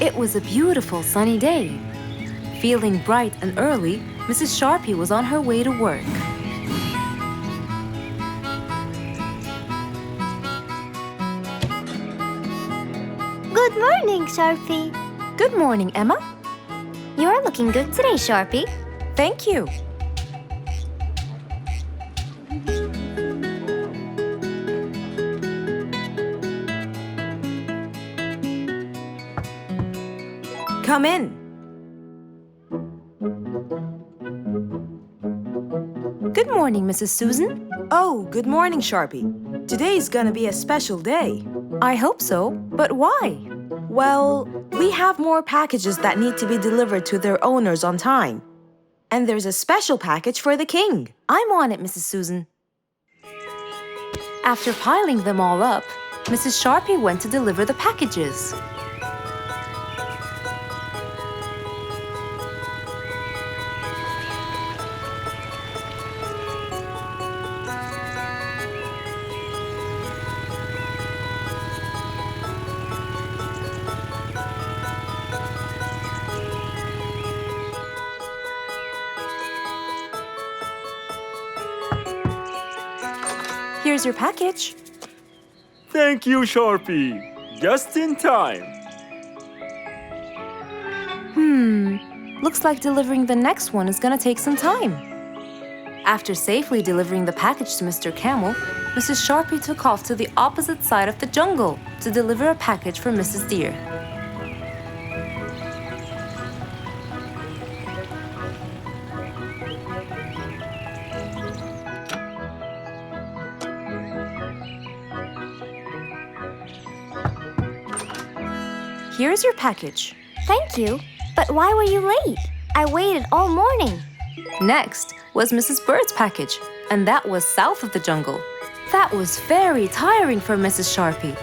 It was a beautiful sunny day. Feeling bright and early, Mrs. Sharpie was on her way to work. Good morning, Sharpie. Good morning, Emma. You're looking good today, Sharpie. Thank you. Come in. Good morning, Mrs. Susan. Oh, good morning, Sharpie. Today's gonna be a special day. I hope so, but why? Well, we have more packages that need to be delivered to their owners on time. And there's a special package for the king. I'm on it, Mrs. Susan. After piling them all up, Mrs. Sharpie went to deliver the packages. Here's your package. Thank you, Sharpie. Just in time. Looks like delivering the next one is gonna take some time. After safely delivering the package to Mr. Camel, Mrs. Sharpie took off to the opposite side of the jungle to deliver a package for Mrs. Deer. Here's your package. Thank you. But why were you late? I waited all morning. Next was Mrs. Bird's package, and that was south of the jungle. That was very tiring for Mrs. Sharpie.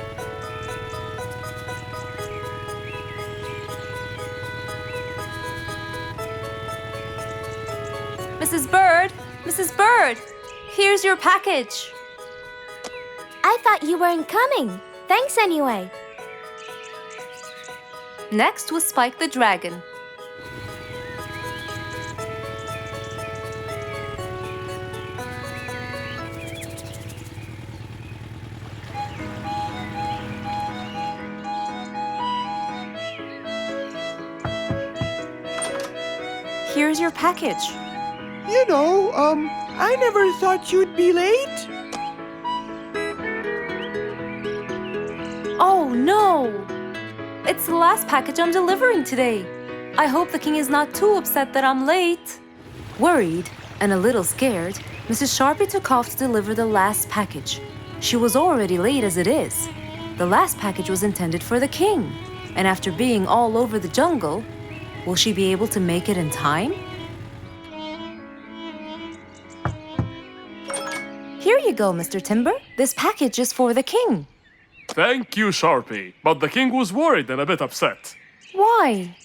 Mrs. Bird! Mrs. Bird! Here's your package. I thought you weren't coming. Thanks anyway. Next was Spike the Dragon. Here's your package. I never thought you'd be late. Oh no! It's the last package I'm delivering today. I hope the king is not too upset that I'm late. Worried and a little scared, Mrs. Sharpie took off to deliver the last package. She was already late as it is. The last package was intended for the king, and after being all over the jungle, will she be able to make it in time? Here you go, Mr. Timber. This package is for the king. Thank you, Sharpie. But the king was worried and a bit upset. Why?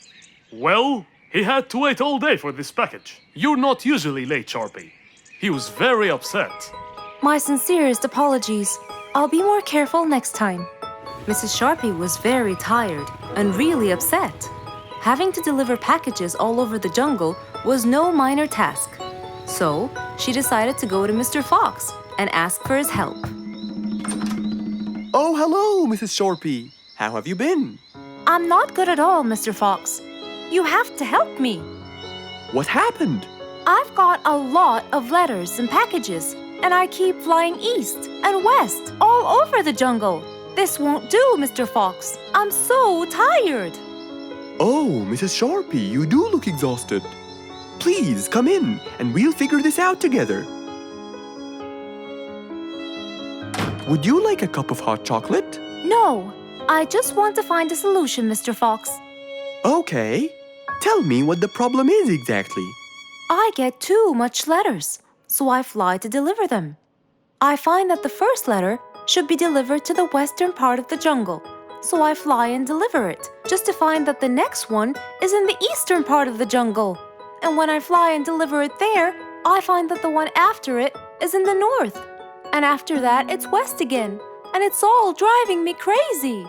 Well, he had to wait all day for this package. You're not usually late, Sharpie. He was very upset. My sincerest apologies. I'll be more careful next time. Mrs. Sharpie was very tired and really upset. Having to deliver packages all over the jungle was no minor task. So, she decided to go to Mr. Fox and ask for his help. Oh, hello, Mrs. Sharpie. How have you been? I'm not good at all, Mr. Fox. You have to help me. What happened? I've got a lot of letters and packages, and I keep flying east and west all over the jungle. This won't do, Mr. Fox. I'm so tired. Oh, Mrs. Sharpie, you do look exhausted. Please, come in, and we'll figure this out together. Would you like a cup of hot chocolate? No, I just want to find a solution, Mr. Fox. Okay. Tell me what the problem is exactly. I get too much letters, so I fly to deliver them. I find that the first letter should be delivered to the western part of the jungle, so I fly and deliver it, just to find that the next one is in the eastern part of the jungle. And when I fly and deliver it there, I find that the one after it is in the north. And after that, it's west again, and it's all driving me crazy.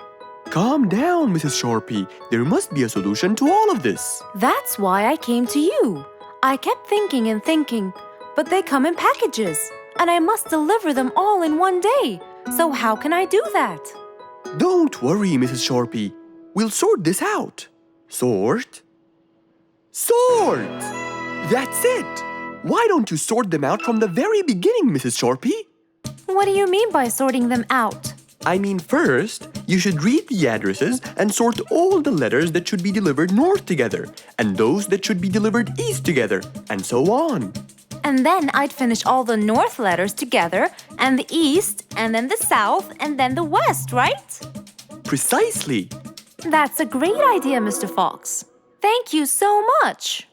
Calm down, Mrs. Sharpie. There must be a solution to all of this. That's why I came to you. I kept thinking and thinking, but they come in packages, and I must deliver them all in one day. So how can I do that? Don't worry, Mrs. Sharpie. We'll sort this out. Sort? Sort! That's it! Why don't you sort them out from the very beginning, Mrs. Sharpie? What do you mean by sorting them out? I mean, first, you should read the addresses and sort all the letters that should be delivered north together, and those that should be delivered east together, and so on. And then I'd finish all the north letters together, and the east, and then the south, and then the west, right? Precisely. That's a great idea, Mr. Fox. Thank you so much.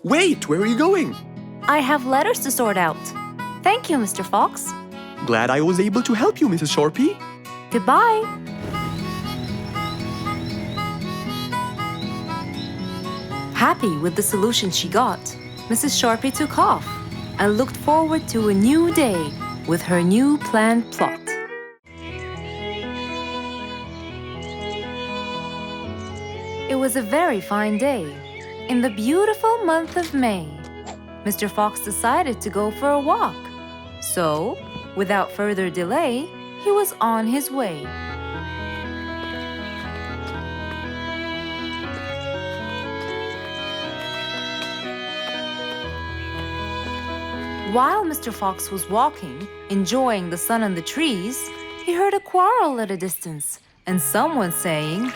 Wait, where are you going? I have letters to sort out. Thank you, Mr. Fox. Glad I was able to help you, Mrs. Sharpie. Goodbye. Happy with the solution she got, Mrs. Sharpie took off and looked forward to a new day with her new planned plot. It was a very fine day, in the beautiful month of May. Mr. Fox decided to go for a walk. So, without further delay, he was on his way. While Mr. Fox was walking, enjoying the sun and the trees, he heard a quarrel at a distance and someone saying,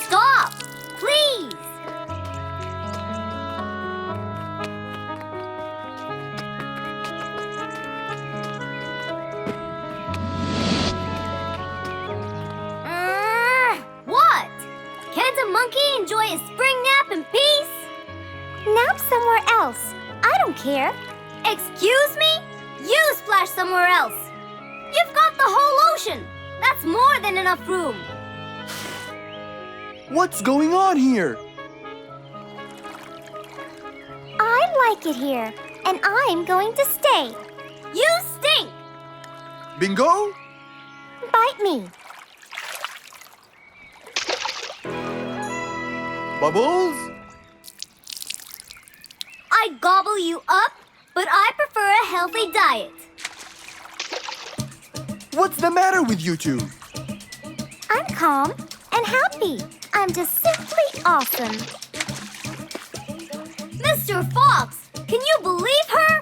Stop! Please! What? Can't a monkey enjoy a spring nap in peace? Nap somewhere else. I don't care. Excuse me? You splash somewhere else. You've got the whole ocean. That's more than enough room. What's going on here? I like it here, and I'm going to stay. You stink! Bingo? Bite me. Bubbles? I gobble you up, but I prefer a healthy diet. What's the matter with you two? I'm calm and happy. I'm just simply awesome. Mr. Fox, can you believe her?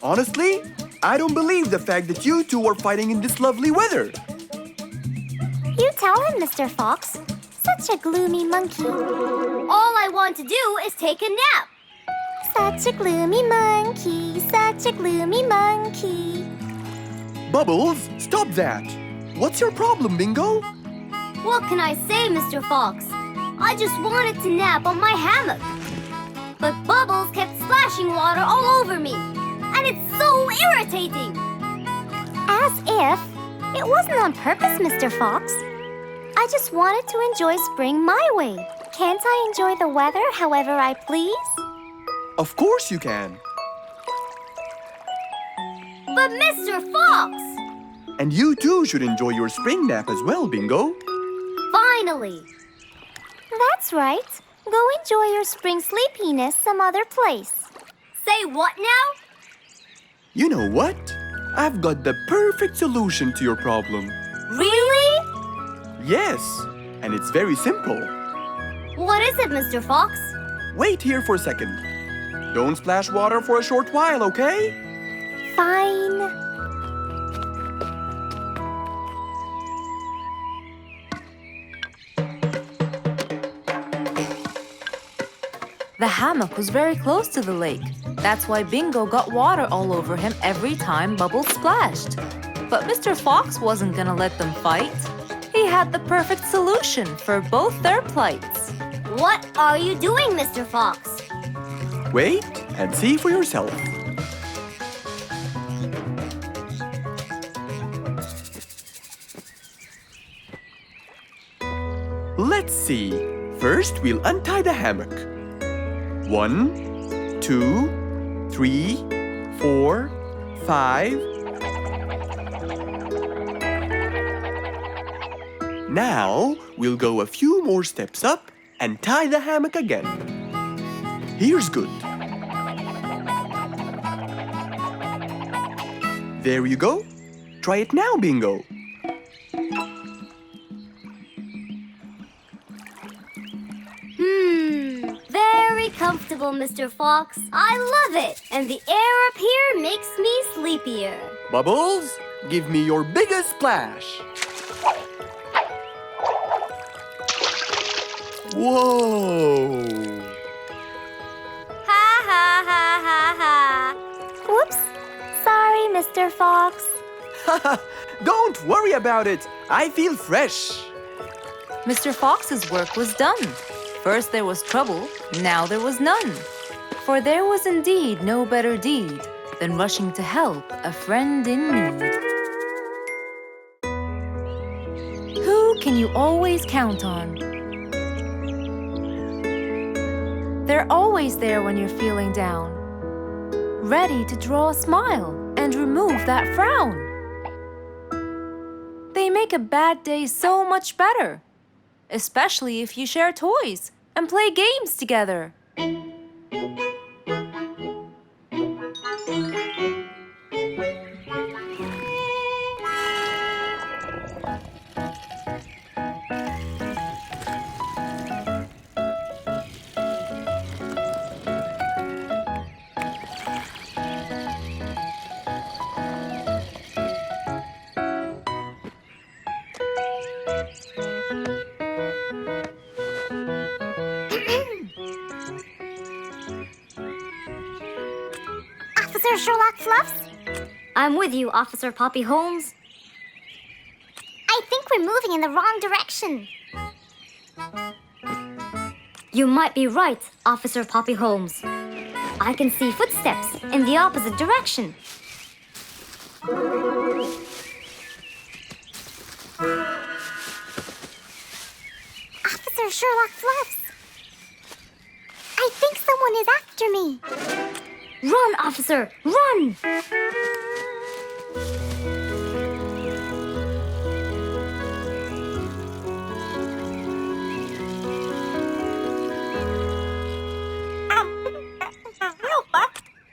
Honestly, I don't believe the fact that you two are fighting in this lovely weather. You tell him, Mr. Fox. Such a gloomy monkey. All I want to do is take a nap. Such a gloomy monkey, such a gloomy monkey. Bubbles, stop that. What's your problem, Bingo? What can I say, Mr. Fox? I just wanted to nap on my hammock. But Bubbles kept splashing water all over me. And it's so irritating. As if it wasn't on purpose, Mr. Fox. I just wanted to enjoy spring my way. Can't I enjoy the weather however I please? Of course you can. But Mr. Fox! And you too should enjoy your spring nap as well, Bingo. Finally! That's right. Go enjoy your spring sleepiness some other place. Say what now? You know what? I've got the perfect solution to your problem. Really? Yes, and it's very simple. What is it, Mr. Fox? Wait here for a second. Don't splash water for a short while, okay? Fine. The hammock was very close to the lake. That's why Bingo got water all over him every time Bubbles splashed. But Mr. Fox wasn't gonna let them fight. He had the perfect solution for both their plights. What are you doing, Mr. Fox? Wait and see for yourself. Let's see. First, we'll untie the hammock. 1, 2, 3, 4, 5. Now, we'll go a few more steps up and tie the hammock again. Here's good. There you go. Try it now, Bingo. Very comfortable, Mr. Fox. I love it. And the air up here makes me sleepier. Bubbles, give me your biggest splash. Whoa! Ha ha ha ha ha. Whoops. Sorry, Mr. Fox. Don't worry about it. I feel fresh. Mr. Fox's work was done. First there was trouble, now there was none. For there was indeed no better deed than rushing to help a friend in need. Who can you always count on? They're always there when you're feeling down, ready to draw a smile and remove that frown. They make a bad day so much better, especially if you share toys and play games together. Officer Sherlock Fluffs? I'm with you, Officer Poppy Holmes. I think we're moving in the wrong direction. You might be right, Officer Poppy Holmes. I can see footsteps in the opposite direction. Officer Sherlock Fluffs. I think someone is after me. Run, officer! Run!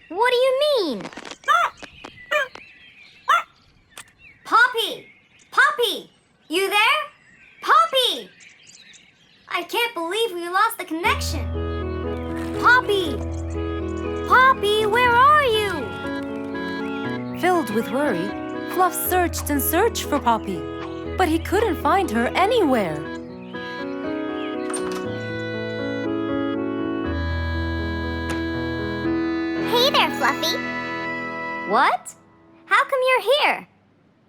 What do you mean? Poppy! Poppy! You there? Poppy! I can't believe we lost the connection. Poppy! Poppy, where are you? Filled with worry, Fluff searched and searched for Poppy, but he couldn't find her anywhere. Hey there, Fluffy. What? How come you're here?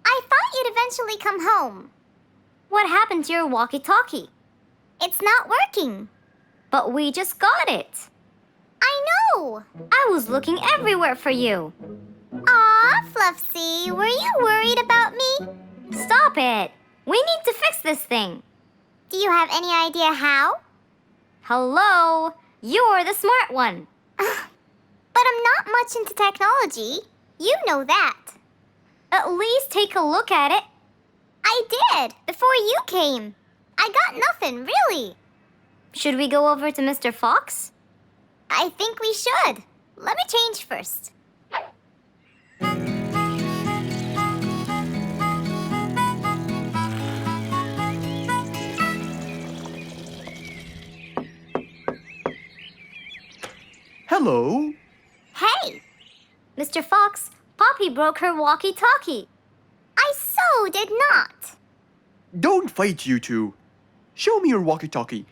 I thought you'd eventually come home. What happened to your walkie-talkie? It's not working. But we just got it. I know! I was looking everywhere for you. Aw, Fluffsy, were you worried about me? Stop it! We need to fix this thing. Do you have any idea how? Hello? You're the smart one. But I'm not much into technology. You know that. At least take a look at it. I did, before you came. I got nothing, really. Should we go over to Mr. Fox? I think we should. Let me change first. Hello. Hey! Mr. Fox, Poppy broke her walkie-talkie. I so did not. Don't fight, you two. Show me your walkie-talkie.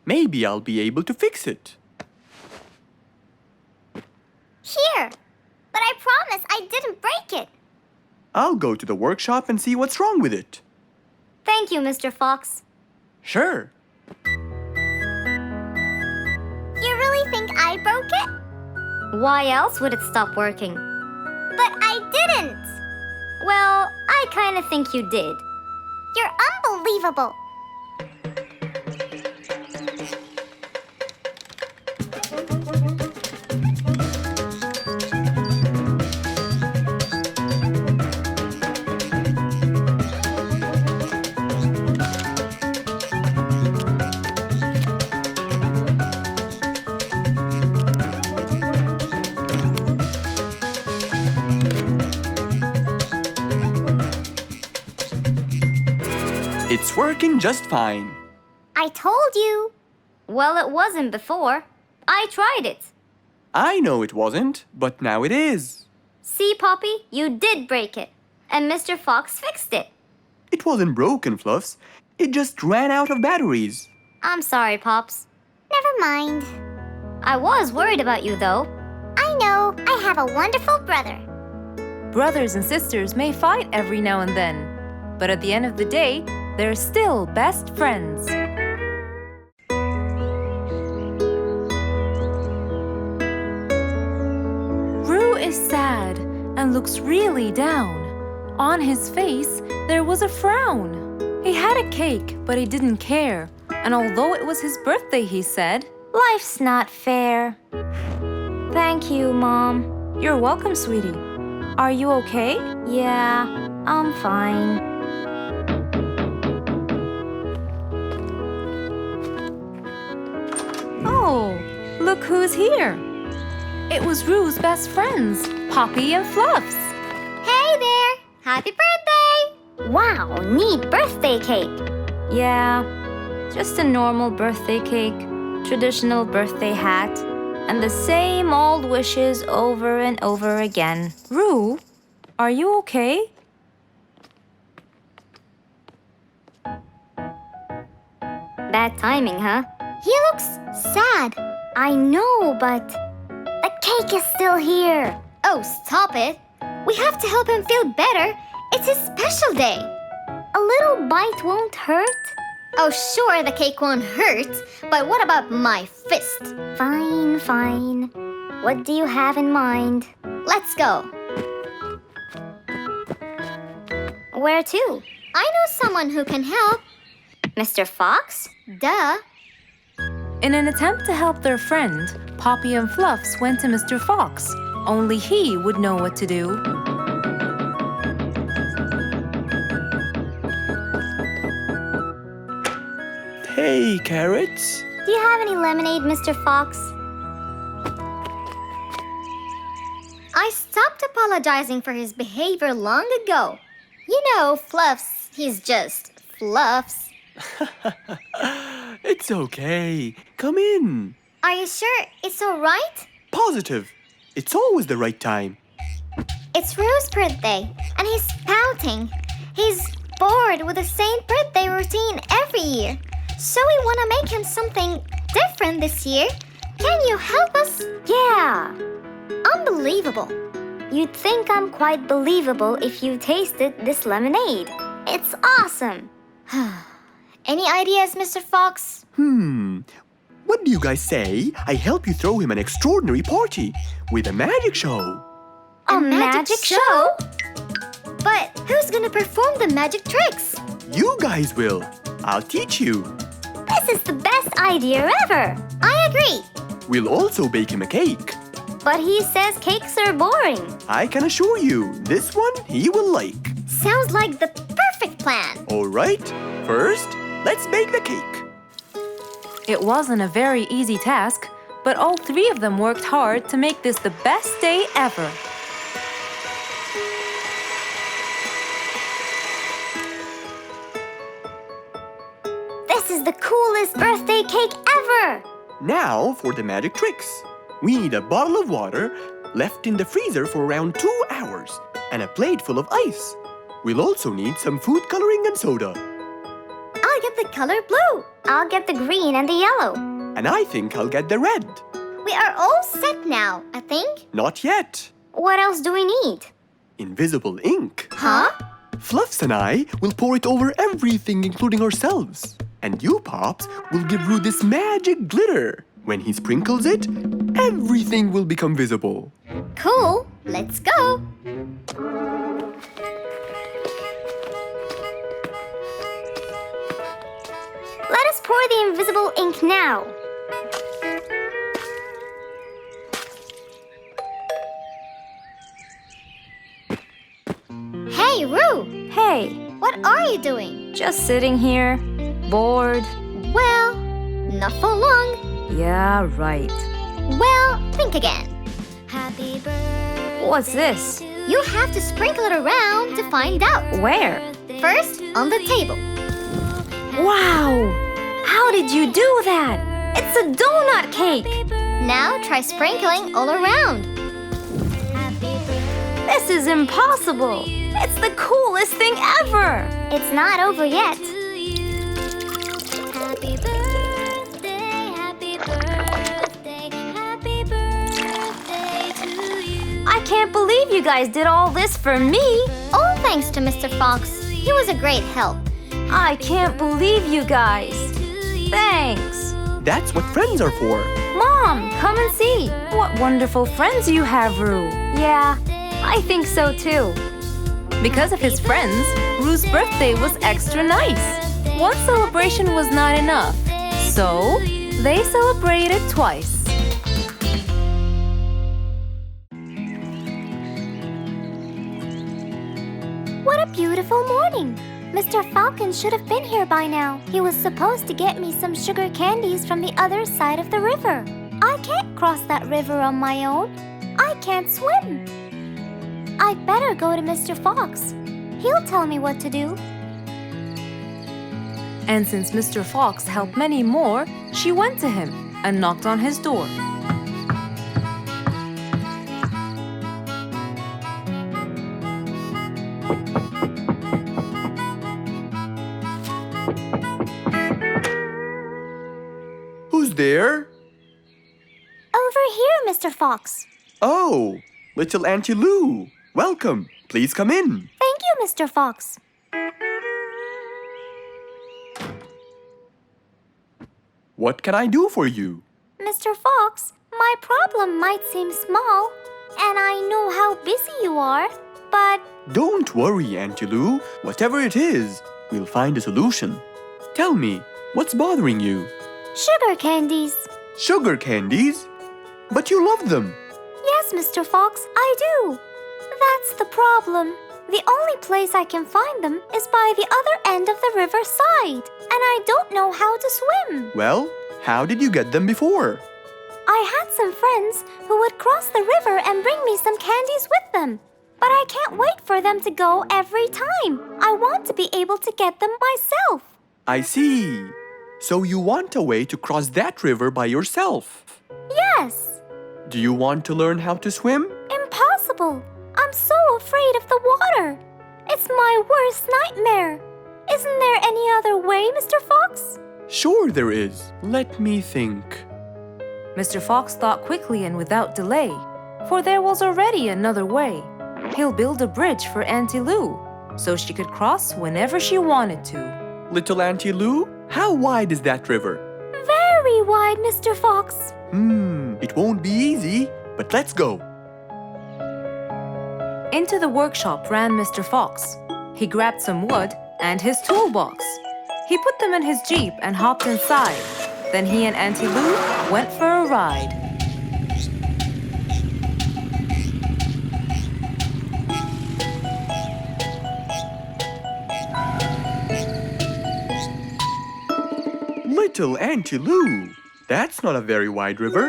Maybe I'll be able to fix it. Here. But I promise I didn't break it. I'll go to the workshop and see what's wrong with it. Thank you, Mr. Fox. Sure. You really think I broke it? Why else would it stop working? But I didn't. Well, I kind of think you did. You're unbelievable. It's working just fine. I told you. Well, it wasn't before. I tried it. I know it wasn't, but now it is. See, Poppy, you did break it. And Mr. Fox fixed it. It wasn't broken, Fluffs. It just ran out of batteries. I'm sorry, Pops. Never mind. I was worried about you, though. I know. I have a wonderful brother. Brothers and sisters may fight every now and then, but at the end of the day, they're still best friends. Roo is sad and looks really down. On his face, there was a frown. He had a cake, but he didn't care. And although it was his birthday, he said, "Life's not fair." Thank you, Mom. You're welcome, sweetie. Are you okay? Yeah, I'm fine. Oh, look who's here. It was Roo's best friends, Poppy and Fluffs. Hey there! Happy birthday! Wow, neat birthday cake. Yeah, just a normal birthday cake, traditional birthday hat, and the same old wishes over and over again. Roo, are you okay? Bad timing, huh? He looks sad. I know, but the cake is still here. Oh, stop it. We have to help him feel better. It's his special day. A little bite won't hurt. Oh, sure, the cake won't hurt. But what about my fist? Fine, fine. What do you have in mind? Let's go. Where to? I know someone who can help. Mr. Fox? Duh. In an attempt to help their friend, Poppy and Fluffs went to Mr. Fox. Only he would know what to do. Hey, Carrots. Do you have any lemonade, Mr. Fox? I stopped apologizing for his behavior long ago. You know, Fluffs, he's just Fluffs. It's okay. Come in. Are you sure it's all right? Positive. It's always the right time. It's Rue's birthday, and he's pouting. He's bored with the same birthday routine every year. So we want to make him something different this year. Can you help us? Yeah. Unbelievable. You'd think I'm quite believable if you tasted this lemonade. It's awesome. Any ideas, Mr. Fox? What do you guys say? I help you throw him an extraordinary party with a magic show. A magic show? But who's gonna perform the magic tricks? You guys will. I'll teach you. This is the best idea ever. I agree. We'll also bake him a cake. But he says cakes are boring. I can assure you, this one he will like. Sounds like the perfect plan. All right, first, let's bake the cake. It wasn't a very easy task, but all three of them worked hard to make this the best day ever. This is the coolest birthday cake ever. Now for the magic tricks. We need a bottle of water left in the freezer for around 2 hours and a plate full of ice. We'll also need some food coloring and soda. I'll get the color blue. I'll get the green and the yellow. And I think I'll get the red. We are all set now, I think. Not yet. What else do we need? Invisible ink. Huh? Fluffs and I will pour it over everything, including ourselves. And you, Pops, will give Roo this magic glitter. When he sprinkles it, everything will become visible. Cool. Let's go. Let us pour the invisible ink now. Hey, Roo! Hey, What are you doing? just sitting here, bored. Well, not for long. Yeah, right. Well, think again. Happy birthday. What's this? You have to sprinkle it around to find out. Where? First, on the table. Wow! How did you do that? It's a donut cake! Now try sprinkling all around. This is impossible! It's the coolest thing ever! It's not over yet. I can't believe you guys did all this for me! All thanks to Mr. Fox. He was a great help. I can't believe you guys! Thanks! That's what friends are for. Mom, come and see! What wonderful friends you have, Roo! Yeah, I think so too. Because of his friends, Roo's birthday was extra nice. One celebration was not enough, so they celebrated twice. What a beautiful morning! Mr. Falcon should have been here by now. He was supposed to get me some sugar candies from the other side of the river. I can't cross that river on my own. I can't swim. I'd better go to Mr. Fox. He'll tell me what to do. And since Mr. Fox helped many more, she went to him and knocked on his door. Who's there? Over here, Mr. Fox. Oh, little Auntie Lou. Welcome. Please come in. Thank you, Mr. Fox. What can I do for you? Mr. Fox, my problem might seem small, and I know how busy you are, but Don't worry, Auntie Lou. Whatever it is, we'll find a solution. Tell me, what's bothering you? sugar candies. Sugar candies? But you love them. Yes, Mr. Fox, I do. That's the problem. The only place I can find them is by the other end of the river side, and I don't know how to swim. Well, how did you get them before? I had some friends who would cross the river and bring me some candies with them. But I can't wait for them to go every time. I want to be able to get them myself. I see. So you want a way to cross that river by yourself. Yes. Do you want to learn how to swim? Impossible. I'm so afraid of the water. It's my worst nightmare. Isn't there any other way, Mr. Fox? Sure there is. Let me think. Mr. Fox thought quickly and without delay, for there was already another way. He'll build a bridge for Auntie Lou, so she could cross whenever she wanted to. Little Auntie Lou, how wide is that river? Very wide, Mr. Fox. It won't be easy, but let's go. Into the workshop ran Mr. Fox. He grabbed some wood and his toolbox. He put them in his Jeep and hopped inside. Then he and Auntie Lou went for a ride. Little Auntie Lou, that's not a very wide river.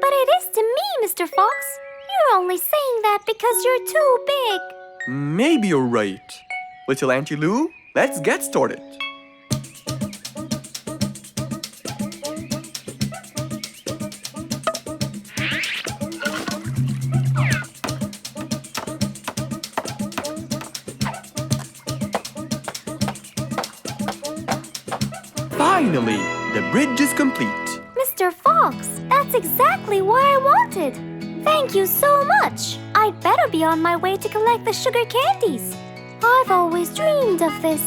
But it is to me, Mr. Fox. You're only saying that because you're too big. Maybe you're right. Little Auntie Lou, let's get started. Finally, the bridge is complete. Mr. Fox, that's exactly what I wanted. Thank you so much. I'd better be on my way to collect the sugar candies. I've always dreamed of this.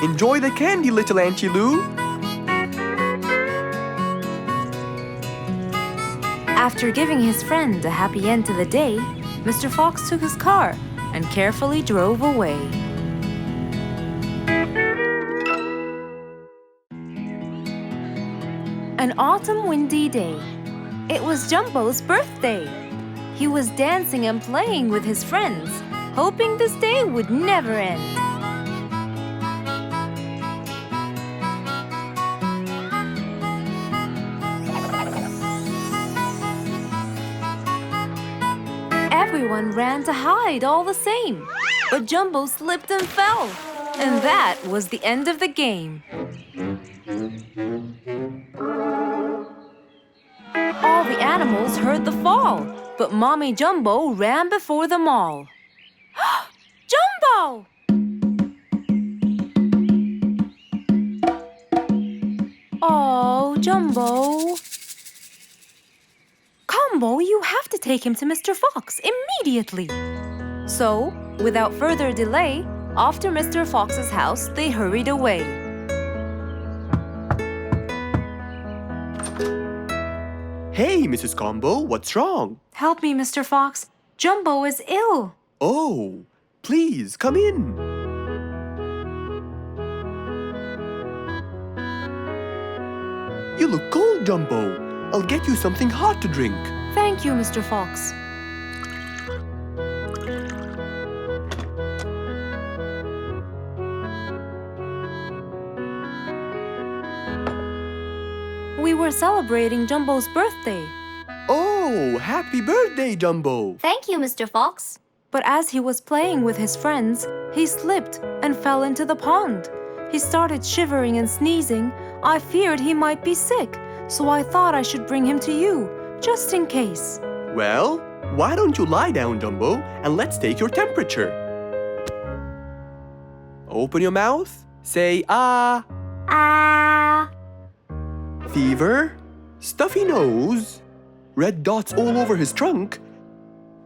Enjoy the candy, little Auntie Lou. After giving his friend a happy end to the day, Mr. Fox took his car and carefully drove away. An autumn windy day. It was Jumbo's birthday. He was dancing and playing with his friends, hoping this day would never end. Everyone ran to hide all the same. But Jumbo slipped and fell. And that was the end of the game. All the animals heard the fall, but Mommy Jumbo ran before them all. Jumbo! Oh, Jumbo. Combo, you have to take him to Mr. Fox immediately. So, without further delay, off to Mr. Fox's house they hurried away. Hey, Mrs. Combo, what's wrong? Help me, Mr. Fox. Jumbo is ill. Oh, please come in. You look cold, Jumbo. I'll get you something hot to drink. Thank you, Mr. Fox. We were celebrating Jumbo's birthday. Oh, happy birthday, Jumbo. Thank you, Mr. Fox. But as he was playing with his friends, he slipped and fell into the pond. He started shivering and sneezing. I feared he might be sick, so I thought I should bring him to you, just in case. Well, why don't you lie down, Jumbo, and let's take your temperature. Open your mouth. Say ah. Ah. Fever, stuffy nose, red dots all over his trunk.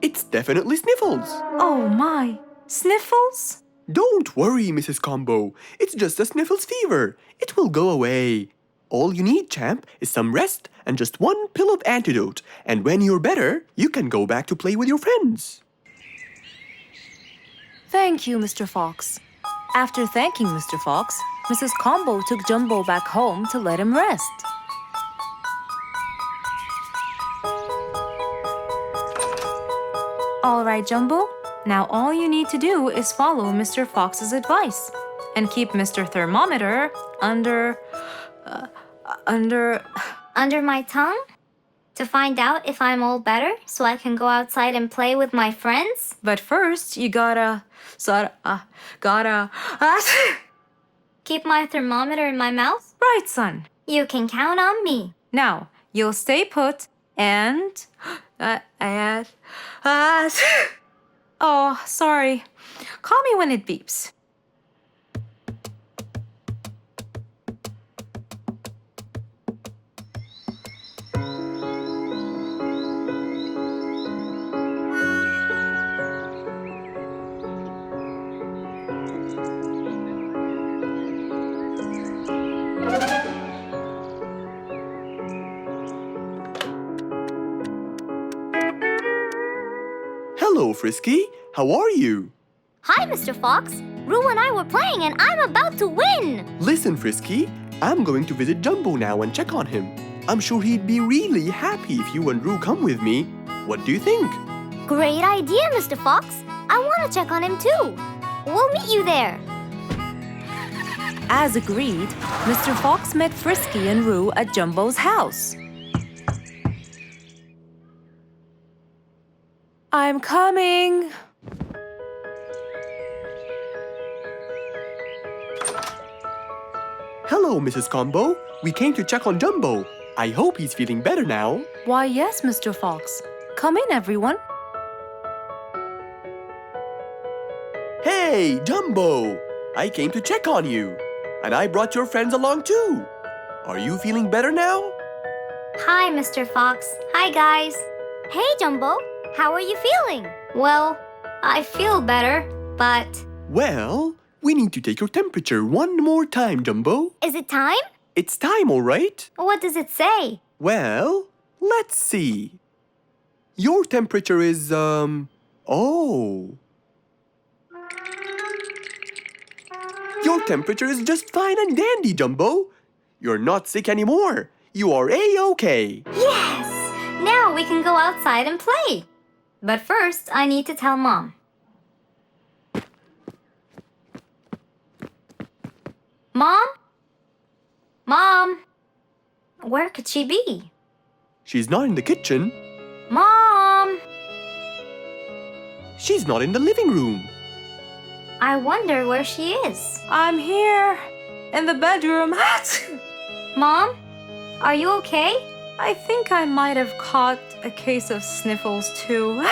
It's definitely sniffles. Oh my, sniffles? Don't worry, Mrs. Combo. It's just a sniffles fever. It will go away. All you need, champ, is some rest and just one pill of antidote. And when you're better, you can go back to play with your friends. Thank you, Mr. Fox. After thanking Mr. Fox, Mrs. Combo took Jumbo back home to let him rest. All right, Jumbo. Now all you need to do is follow Mr. Fox's advice and keep Mr. Thermometer under Under my tongue? To find out if I'm all better so I can go outside and play with my friends? But first, you gotta Keep my thermometer in my mouth? right, son. You can count on me. Now, you'll stay put and oh, sorry. Call me when it beeps. Hello, Frisky. How are you? Hi, Mr. Fox. Roo and I were playing and I'm about to win. Listen, Frisky. I'm going to visit Jumbo now and check on him. I'm sure he'd be really happy if you and Roo come with me. What do you think? Great idea, Mr. Fox. I want to check on him too. We'll meet you there. As agreed, Mr. Fox met Frisky and Roo at Jumbo's house. I'm coming. Hello, Mrs. Combo. We came to check on Jumbo. I hope he's feeling better now. Why, yes, Mr. Fox. Come in, everyone. Hey, Jumbo! I came to check on you. And I brought your friends along too. Are you feeling better now? Hi, Mr. Fox. Hi, guys. Hey, Jumbo. How are you feeling? Well, I feel better, but... Well, we need to take your temperature one more time, Jumbo. Is it time? It's time, all right? What does it say? Well, let's see. Your temperature is, oh. Your temperature is just fine and dandy, Jumbo. You're not sick anymore. You are A-okay. Yes! Now we can go outside and play. But first, I need to tell Mom. Mom? Mom? Where could she be? She's not in the kitchen. Mom! She's not in the living room. I wonder where she is. I'm here, in the bedroom. Mom, are you okay? I think I might have caught a case of sniffles too.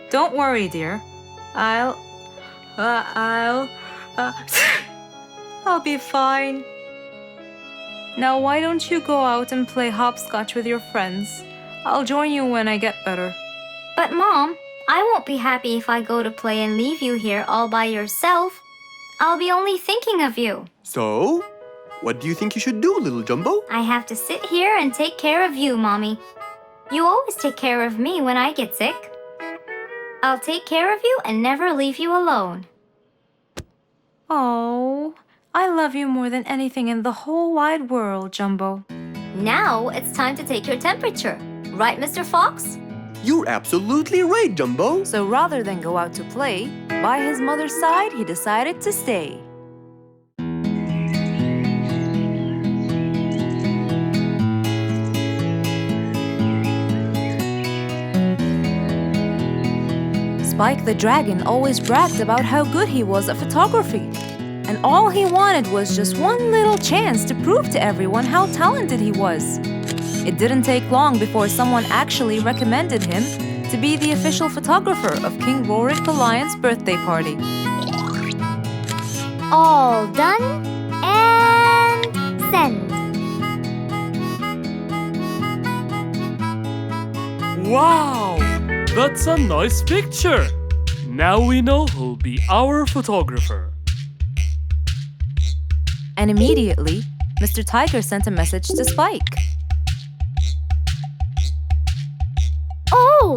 Don't worry, dear. I'll be fine. Now why don't you go out and play hopscotch with your friends? I'll join you when I get better. But Mom, I won't be happy if I go to play and leave you here all by yourself. I'll be only thinking of you. So, what do you think you should do, little Jumbo? I have to sit here and take care of you, Mommy. You always take care of me when I get sick. I'll take care of you and never leave you alone. Oh, I love you more than anything in the whole wide world, Jumbo. Now it's time to take your temperature. Right, Mr. Fox? You're absolutely right, Jumbo. So rather than go out to play, by his mother's side, he decided to stay. Spike the Dragon always bragged about how good he was at photography. And all he wanted was just one little chance to prove to everyone how talented he was. It didn't take long before someone actually recommended him to be the official photographer of King Rorik the Lion's birthday party. All done and send. Wow! That's a nice picture! Now we know who'll be our photographer. And immediately, Mr. Tiger sent a message to Spike. Oh!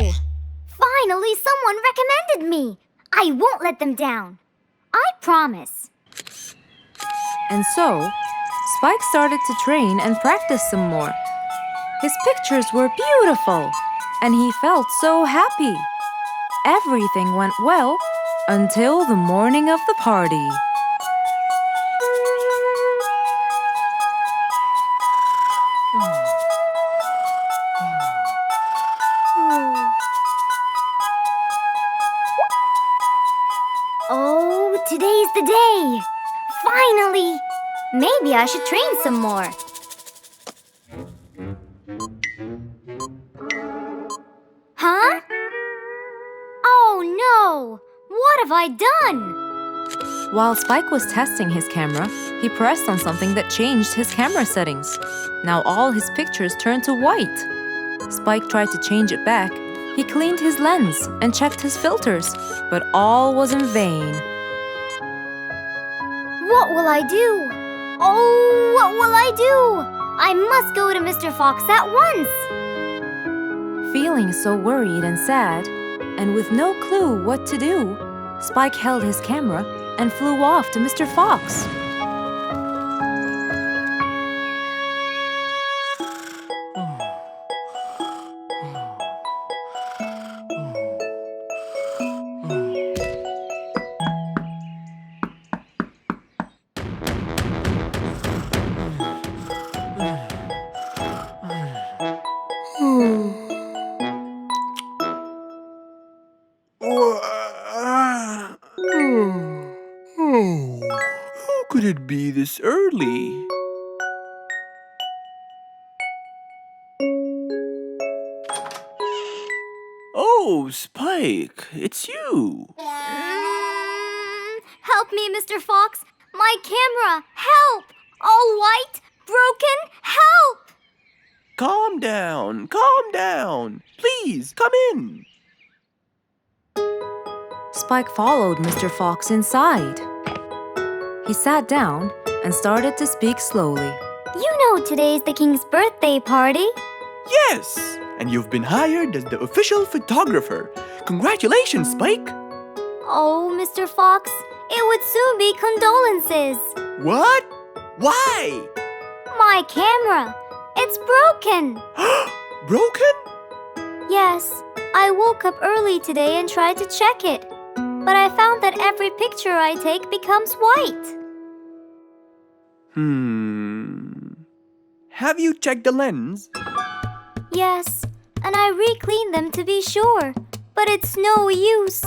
Finally, someone recommended me. I won't let them down. I promise. And so, Spike started to train and practice some more. His pictures were beautiful, and he felt so happy. Everything went well until the morning of the party. Oh, today's the day. Finally! Maybe I should train some more. Huh? Oh no! What have I done? While Spike was testing his camera, he pressed on something that changed his camera settings. Now all his pictures turned to white. Spike tried to change it back. He cleaned his lens and checked his filters, but all was in vain. What will I do? Oh, what will I do? I must go to Mr. Fox at once. Feeling so worried and sad, and with no clue what to do, Spike held his camera and flew off to Mr. Fox. Who could it be this early? Oh, Spike, it's you. Help me, Mr. Fox. My camera. Help! All white, broken. Help! Calm down. Please, come in. Spike followed Mr. Fox inside. He sat down and started to speak slowly. You know today's the king's birthday party. Yes, and you've been hired as the official photographer. Congratulations, Spike. Oh, Mr. Fox, it would soon be condolences. What? Why? My camera. It's broken. Broken? Yes, I woke up early today and tried to check it. But I found that every picture I take becomes white. Have you checked the lens? Yes, and I re-cleaned them to be sure. but it's no use.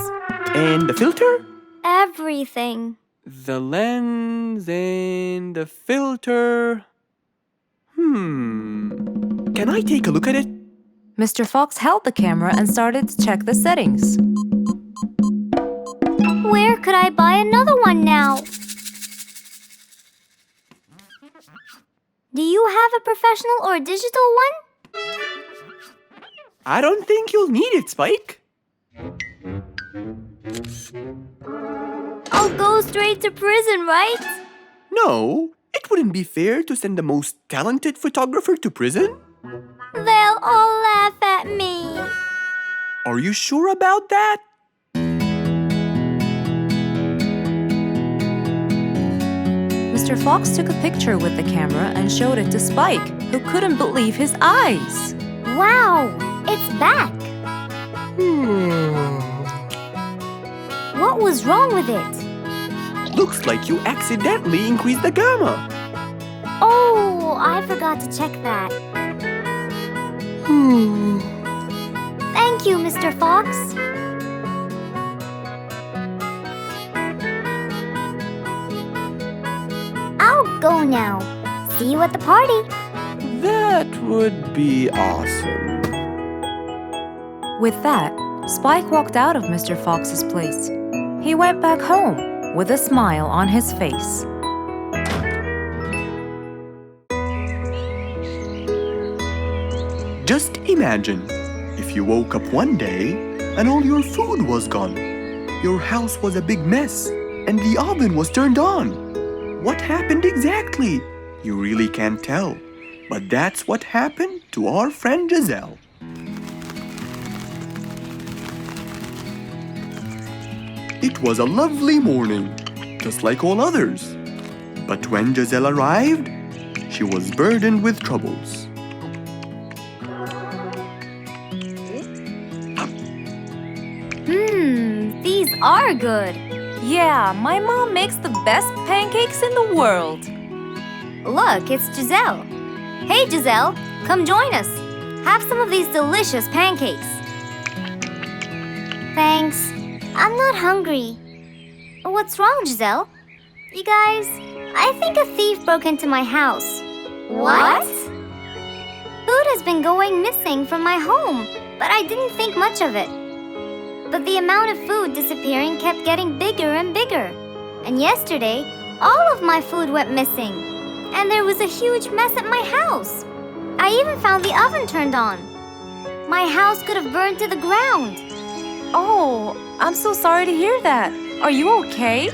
And the filter? Everything. The lens and the filter. Can I take a look at it? Mr. Fox held the camera and started to check the settings. Where could I buy another one now? Do you have a professional or digital one? I don't think you'll need it, Spike. I'll go straight to prison, right? No, it wouldn't be fair to send the most talented photographer to prison. They'll all laugh at me. Are you sure about that? Mr. Fox took a picture with the camera and showed it to Spike, who couldn't believe his eyes. Wow, it's back. What was wrong with it? Looks like you accidentally increased the gamma. Oh, I forgot to check that. Thank you, Mr. Fox. I'll go now. See you at the party. That would be awesome. With that, Spike walked out of Mr. Fox's place. He went back home with a smile on his face. Just imagine if you woke up one day and all your food was gone. Your house was a big mess and the oven was turned on. What happened exactly? You really can't tell. But that's what happened to our friend Giselle. It was a lovely morning, just like all others. But when Giselle arrived, she was burdened with troubles. These are good. Yeah, my mom makes the best pancakes in the world. Look, it's Giselle. Hey, Giselle, come join us. Have some of these delicious pancakes. Thanks. I'm not hungry. What's wrong, Giselle? You guys, I think a thief broke into my house. What? Food has been going missing from my home, but I didn't think much of it. But the amount of food disappearing kept getting bigger and bigger. And yesterday, all of my food went missing. And there was a huge mess at my house. I even found the oven turned on. My house could have burned to the ground. Oh, I'm so sorry to hear that. Are you okay?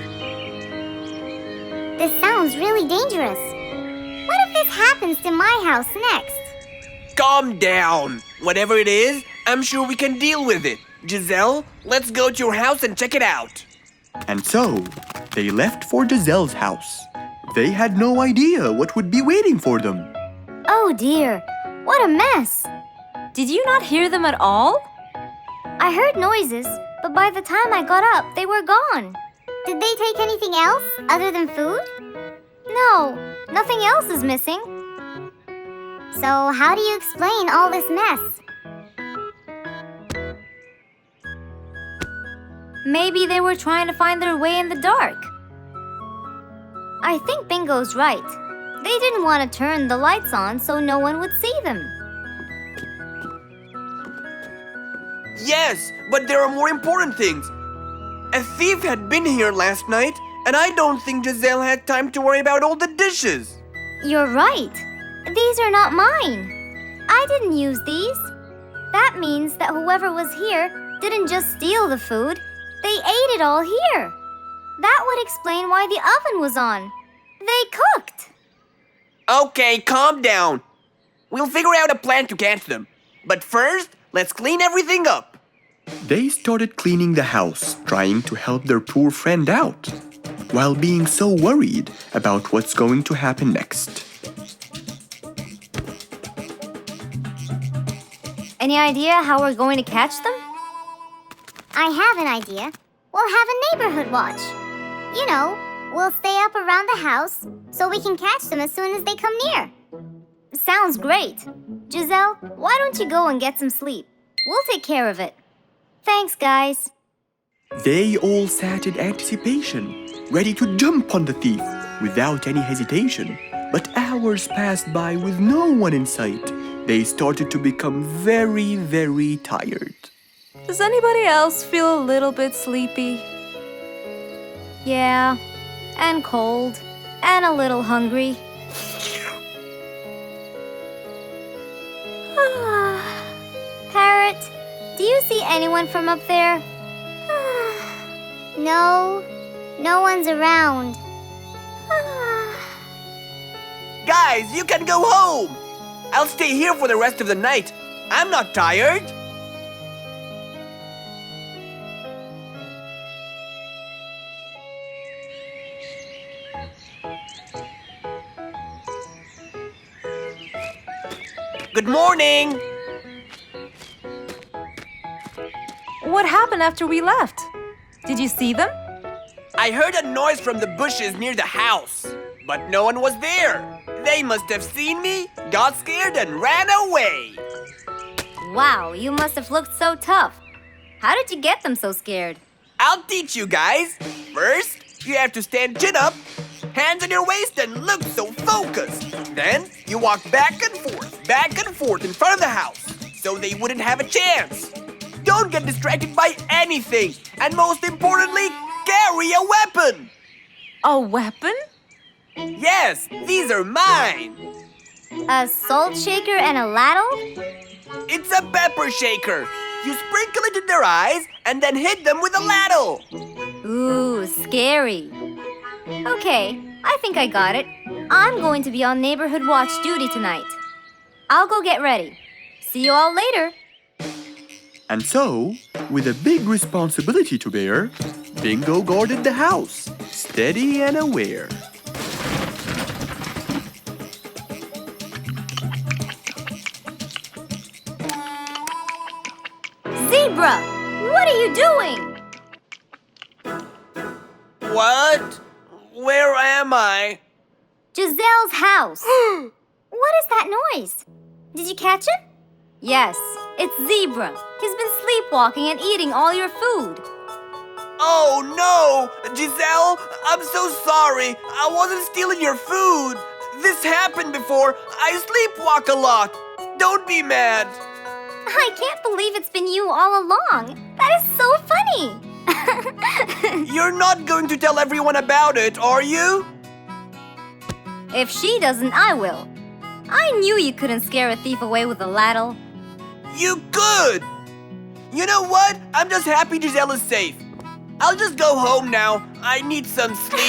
This sounds really dangerous. What if this happens to my house next? Calm down. Whatever it is, I'm sure we can deal with it. Giselle, let's go to your house and check it out. And so, they left for Giselle's house. They had no idea what would be waiting for them. Oh dear, what a mess. Did you not hear them at all? I heard noises, but by the time I got up, they were gone. Did they take anything else other than food? No, nothing else is missing. So how do you explain all this mess? Maybe they were trying to find their way in the dark. I think Bingo's right. They didn't want to turn the lights on so no one would see them. Yes, but there are more important things. A thief had been here last night, and I don't think Giselle had time to worry about all the dishes. You're right. These are not mine. I didn't use these. That means that whoever was here didn't just steal the food. They ate it all here. That would explain why the oven was on. They cooked. Okay, calm down. We'll figure out a plan to catch them. But first, let's clean everything up. They started cleaning the house, trying to help their poor friend out, while being so worried about what's going to happen next. Any idea how we're going to catch them? I have an idea. We'll have a neighborhood watch. You know, we'll stay up around the house so we can catch them as soon as they come near. Sounds great. Giselle, why don't you go and get some sleep? We'll take care of it. Thanks, guys. They all sat in anticipation, ready to jump on the thief without any hesitation. But hours passed by with no one in sight. They started to become very, very tired. Does anybody else feel a little bit sleepy? Yeah, and cold, and a little hungry. Parrot, do you see anyone from up there? No, no one's around. Guys, you can go home! I'll stay here for the rest of the night. I'm not tired. Good morning! What happened after we left? Did you see them? I heard a noise from the bushes near the house, but no one was there. They must have seen me, got scared, and ran away. Wow, you must have looked so tough. How did you get them so scared? I'll teach you guys. First, you have to stand chin up, hands on your waist, and look so focused. Then, you walk back and forth in front of the house, so they wouldn't have a chance. Don't get distracted by anything, and most importantly, carry a weapon. A weapon? Yes, these are mine. A salt shaker and a ladle? It's a pepper shaker. You sprinkle it in their eyes and then hit them with a ladle. Ooh, scary. Okay, I think I got it. I'm going to be on neighborhood watch duty tonight. I'll go get ready. See you all later. And so, with a big responsibility to bear, Bingo guarded the house, steady and aware. Zebra, what are you doing? What? Where am I? Giselle's house. What is that noise? Did you catch it? Yes, it's Zebra. He's been sleepwalking and eating all your food. Oh no! Giselle, I'm so sorry. I wasn't stealing your food. This happened before. I sleepwalk a lot. Don't be mad. I can't believe it's been you all along. That is so funny. You're not going to tell everyone about it, are you? If she doesn't, I will. I knew you couldn't scare a thief away with a ladle. You could! You know what? I'm just happy Giselle is safe. I'll just go home now. I need some sleep.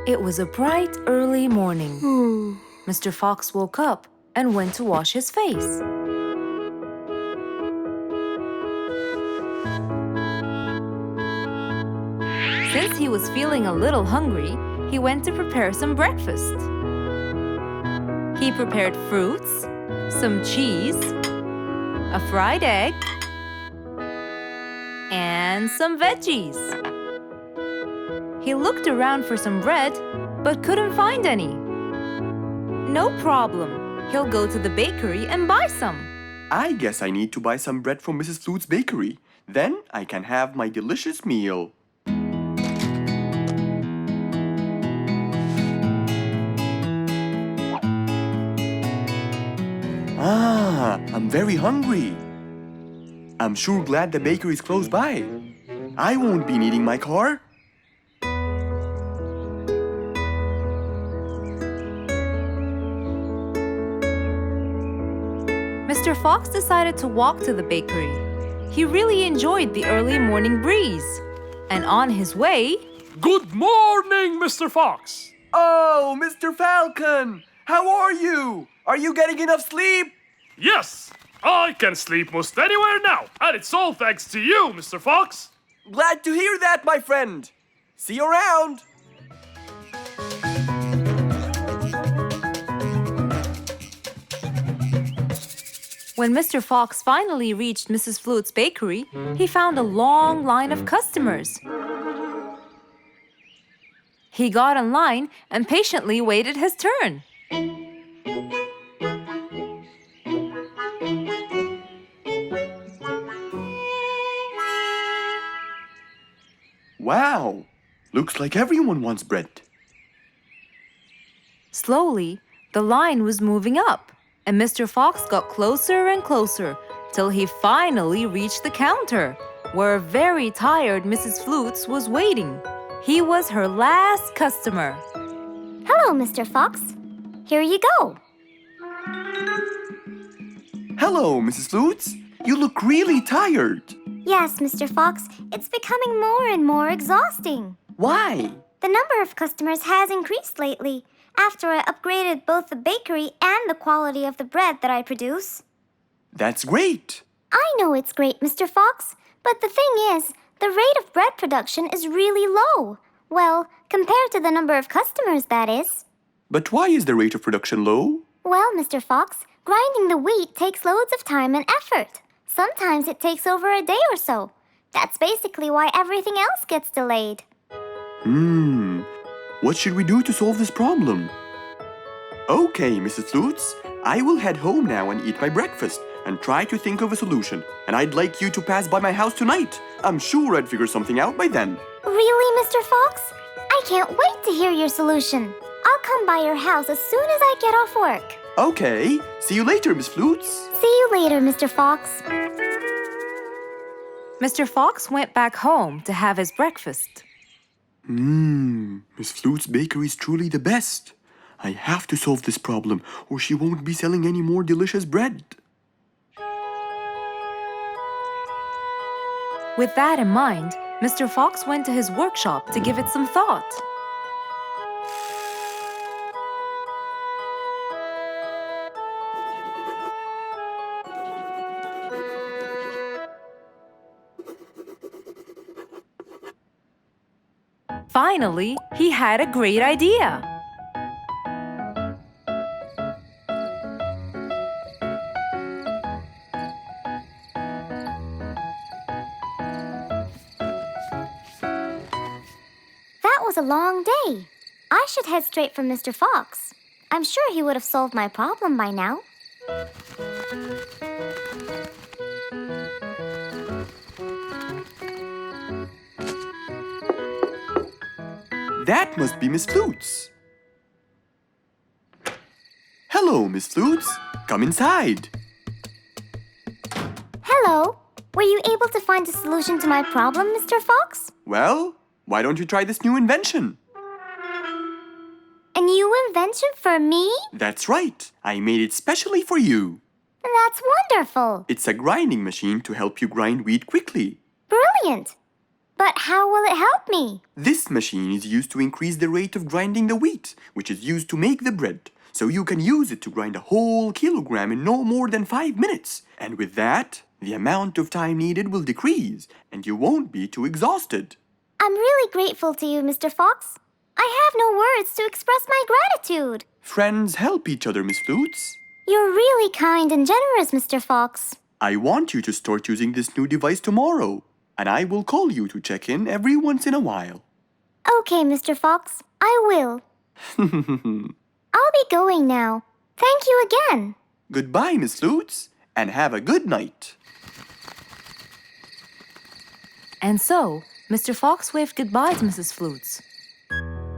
It was a bright, early morning. Mr. Fox woke up and went to wash his face. Since he was feeling a little hungry, he went to prepare some breakfast. He prepared fruits, some cheese, a fried egg, and some veggies. He looked around for some bread, but couldn't find any. No problem. He'll go to the bakery and buy some. I guess I need to buy some bread from Mrs. Flute's bakery. Then I can have my delicious meal. I'm very hungry. I'm sure glad the bakery is close by. I won't be needing my car. Mr. Fox decided to walk to the bakery. He really enjoyed the early morning breeze. And on his way, Good morning, Mr. Fox. Oh, Mr. Falcon! How are you? Are you getting enough sleep? Yes, I can sleep most anywhere now, and it's all thanks to you, Mr. Fox. Glad to hear that, my friend. See you around. when Mr. Fox finally reached Mrs. Flute's bakery, he found a long line of customers. He got in line and patiently waited his turn. Wow! Looks like everyone wants bread. Slowly, the line was moving up, and Mr. Fox got closer and closer till he finally reached the counter, where a very tired Mrs. Flutes was waiting. He was her last customer. Hello, Mr. Fox. Here you go. Hello, Mrs. Flutes. You look really tired. Yes, Mr. Fox, it's becoming more and more exhausting. Why? The number of customers has increased lately after I upgraded both the bakery and the quality of the bread that I produce. That's great. I know it's great, Mr. Fox, but the thing is, the rate of bread production is really low. Well, compared to the number of customers, that is. But why is the rate of production low? Well, Mr. Fox, grinding the wheat takes loads of time and effort. Sometimes it takes over a day or so. That's basically why everything else gets delayed. What should we do to solve this problem? Okay, Mrs. Flutes, I will head home now and eat my breakfast and try to think of a solution. And I'd like you to pass by my house tonight. I'm sure I'd figure something out by then. Really, Mr. Fox? I can't wait to hear your solution. I'll come by your house as soon as I get off work. Okay, see you later, Miss Flutes. See you later, Mr. Fox. Mr. Fox went back home to have his breakfast. Miss Flute's bakery is truly the best. I have to solve this problem or she won't be selling any more delicious bread. With that in mind, Mr. Fox went to his workshop to give it some thought. Finally, he had a great idea. That was a long day. I should head straight for Mr. Fox. I'm sure he would have solved my problem by now. That must be Miss Flutes. Hello, Miss Flutes. Come inside. Hello. Were you able to find a solution to my problem, Mr. Fox? Well, why don't you try this new invention? A new invention for me? That's right. I made it specially for you. That's wonderful. It's a grinding machine to help you grind wheat quickly. Brilliant. But how will it help me? This machine is used to increase the rate of grinding the wheat, which is used to make the bread. So you can use it to grind a whole kilogram in no more than 5 minutes. And with that, the amount of time needed will decrease, and you won't be too exhausted. I'm really grateful to you, Mr. Fox. I have no words to express my gratitude. Friends help each other, Miss Flutes. You're really kind and generous, Mr. Fox. I want you to start using this new device tomorrow, and I will call you to check in every once in a while. Okay, Mr. Fox, I will. I'll be going now. Thank you again. Goodbye, Miss Flutes, and have a good night. And so, Mr. Fox waved goodbye to Mrs. Flutes.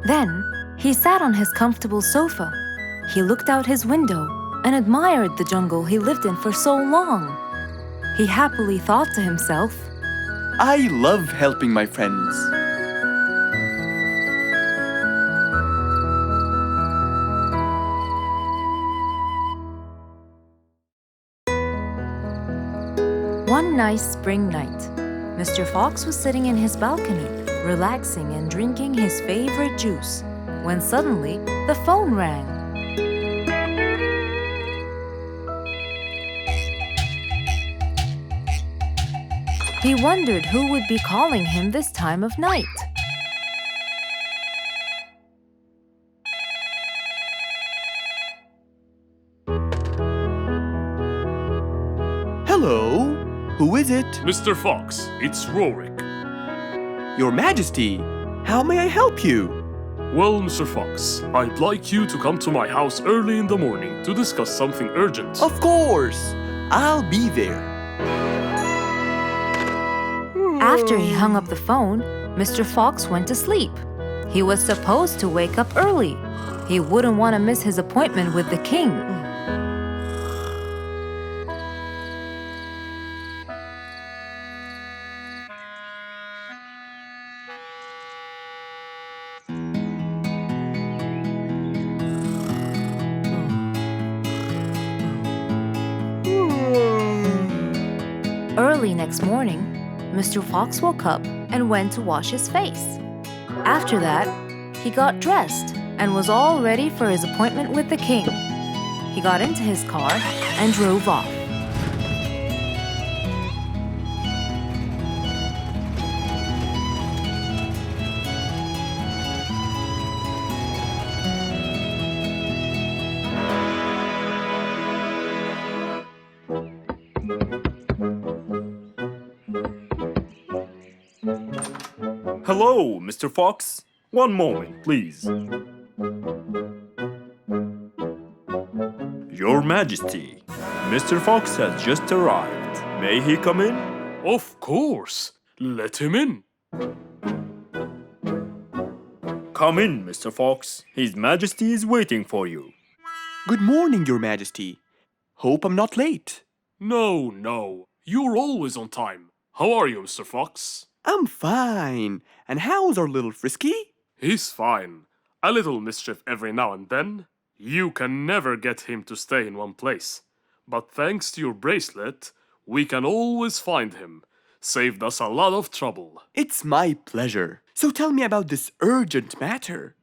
Then, he sat on his comfortable sofa. He looked out his window and admired the jungle he lived in for so long. He happily thought to himself, I love helping my friends. One nice spring night, Mr. Fox was sitting in his balcony, relaxing and drinking his favorite juice, when suddenly the phone rang. He wondered who would be calling him this time of night. Hello? Who is it? Mr. Fox, it's Rorik. Your Majesty, how may I help you? Well, Mr. Fox, I'd like you to come to my house early in the morning to discuss something urgent. Of course! I'll be there. After he hung up the phone, Mr. Fox went to sleep. He was supposed to wake up early. He wouldn't want to miss his appointment with the king. Early next morning, Mr. Fox woke up and went to wash his face. After that, he got dressed and was all ready for his appointment with the king. He got into his car and drove off. Hello, Mr. Fox. One moment, please. Your Majesty, Mr. Fox has just arrived. May he come in? Of course. Let him in. Come in, Mr. Fox. His Majesty is waiting for you. Good morning, Your Majesty. Hope I'm not late. No. You're always on time. How are you, Mr. Fox? I'm fine. And how's our little Frisky? He's fine. A little mischief every now and then. You can never get him to stay in one place. But thanks to your bracelet, we can always find him. Saved us a lot of trouble. It's my pleasure. So tell me about this urgent matter.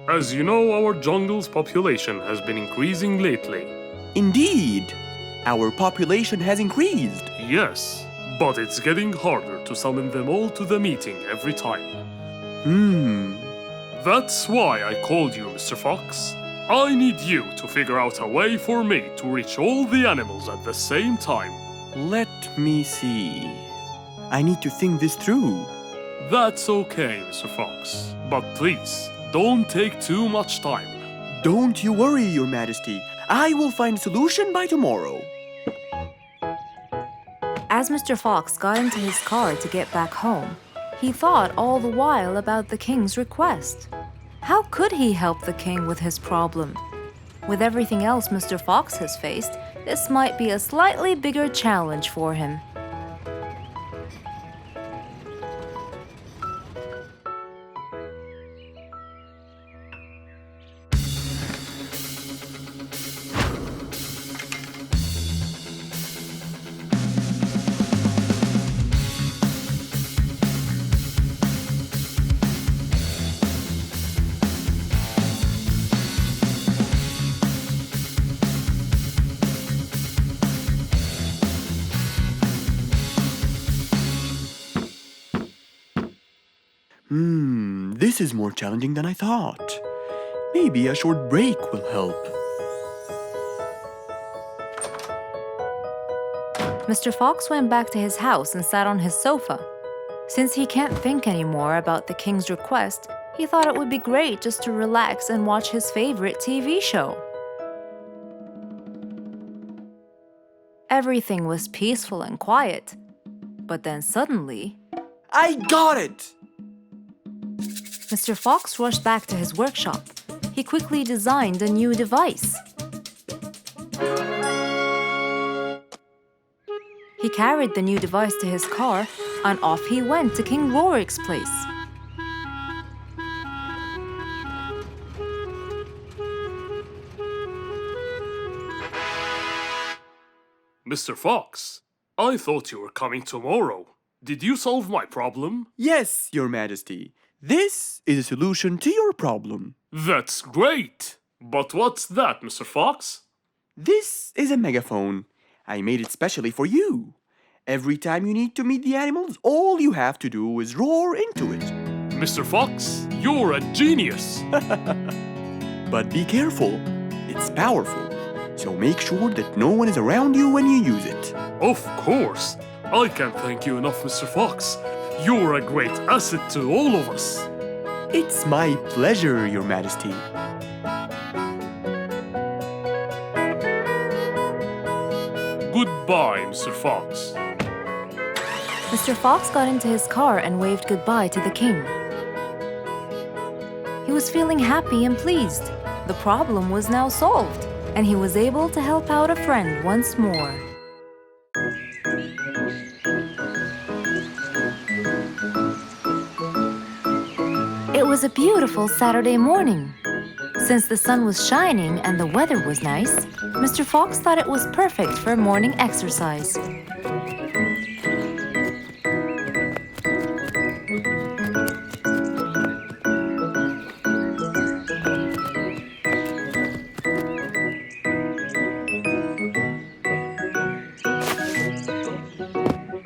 As you know, our jungle's population has been increasing lately. Indeed, our population has increased. Yes, but it's getting harder to summon them all to the meeting every time. That's why I called you, Mr. Fox. I need you to figure out a way for me to reach all the animals at the same time. Let me see. I need to think this through. That's okay, Mr. Fox. But please, don't take too much time. Don't you worry, Your Majesty. I will find a solution by tomorrow. As Mr. Fox got into his car to get back home, he thought all the while about the king's request. How could he help the king with his problem? With everything else Mr. Fox has faced, this might be a slightly bigger challenge for him. This is more challenging than I thought. Maybe a short break will help. Mr. Fox went back to his house and sat on his sofa. Since he can't think anymore about the king's request, he thought it would be great just to relax and watch his favorite TV show. Everything was peaceful and quiet. But then suddenly, I got it! Mr. Fox rushed back to his workshop. He quickly designed a new device. He carried the new device to his car, and off he went to King Rorik's place. Mr. Fox, I thought you were coming tomorrow. Did you solve my problem? Yes, Your Majesty. This is a solution to your problem. That's great! But what's that, Mr. Fox? This is a megaphone. I made it specially for you. Every time you need to meet the animals, all you have to do is roar into it. Mr. Fox, you're a genius! But be careful. It's powerful. So make sure that no one is around you when you use it. Of course! I can't thank you enough, Mr. Fox. You're a great asset to all of us. It's my pleasure, Your Majesty. Goodbye, Mr. Fox. Mr. Fox got into his car and waved goodbye to the king. He was feeling happy and pleased. The problem was now solved, and he was able to help out a friend once more. It was a beautiful Saturday morning. Since the sun was shining and the weather was nice, Mr. Fox thought it was perfect for morning exercise.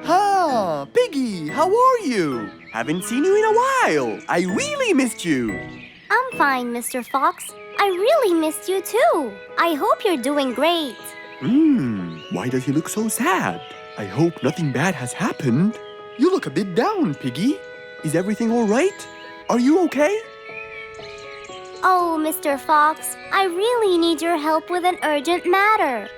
Ah, Piggy, how are you? Haven't seen you in a while. I really missed you. I'm fine, Mr. Fox. I really missed you too. I hope you're doing great. Why does he look so sad? I hope nothing bad has happened. You look a bit down, Piggy. Is everything all right? Are you okay? Oh, Mr. Fox, I really need your help with an urgent matter.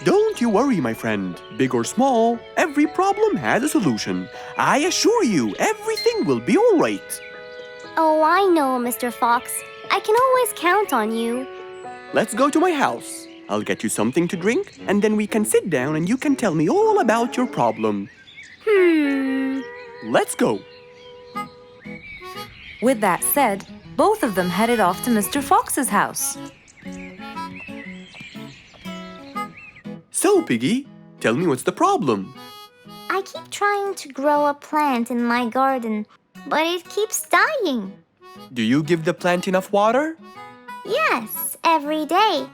Don't you worry, my friend. Big or small, every problem has a solution. I assure you, everything will be all right. Oh, I know, Mr. Fox. I can always count on you. Let's go to my house. I'll get you something to drink, and then we can sit down and you can tell me all about your problem. Let's go. With that said, both of them headed off to Mr. Fox's house. So, Piggy, tell me what's the problem? I keep trying to grow a plant in my garden, but it keeps dying. Do you give the plant enough water? Yes, every day.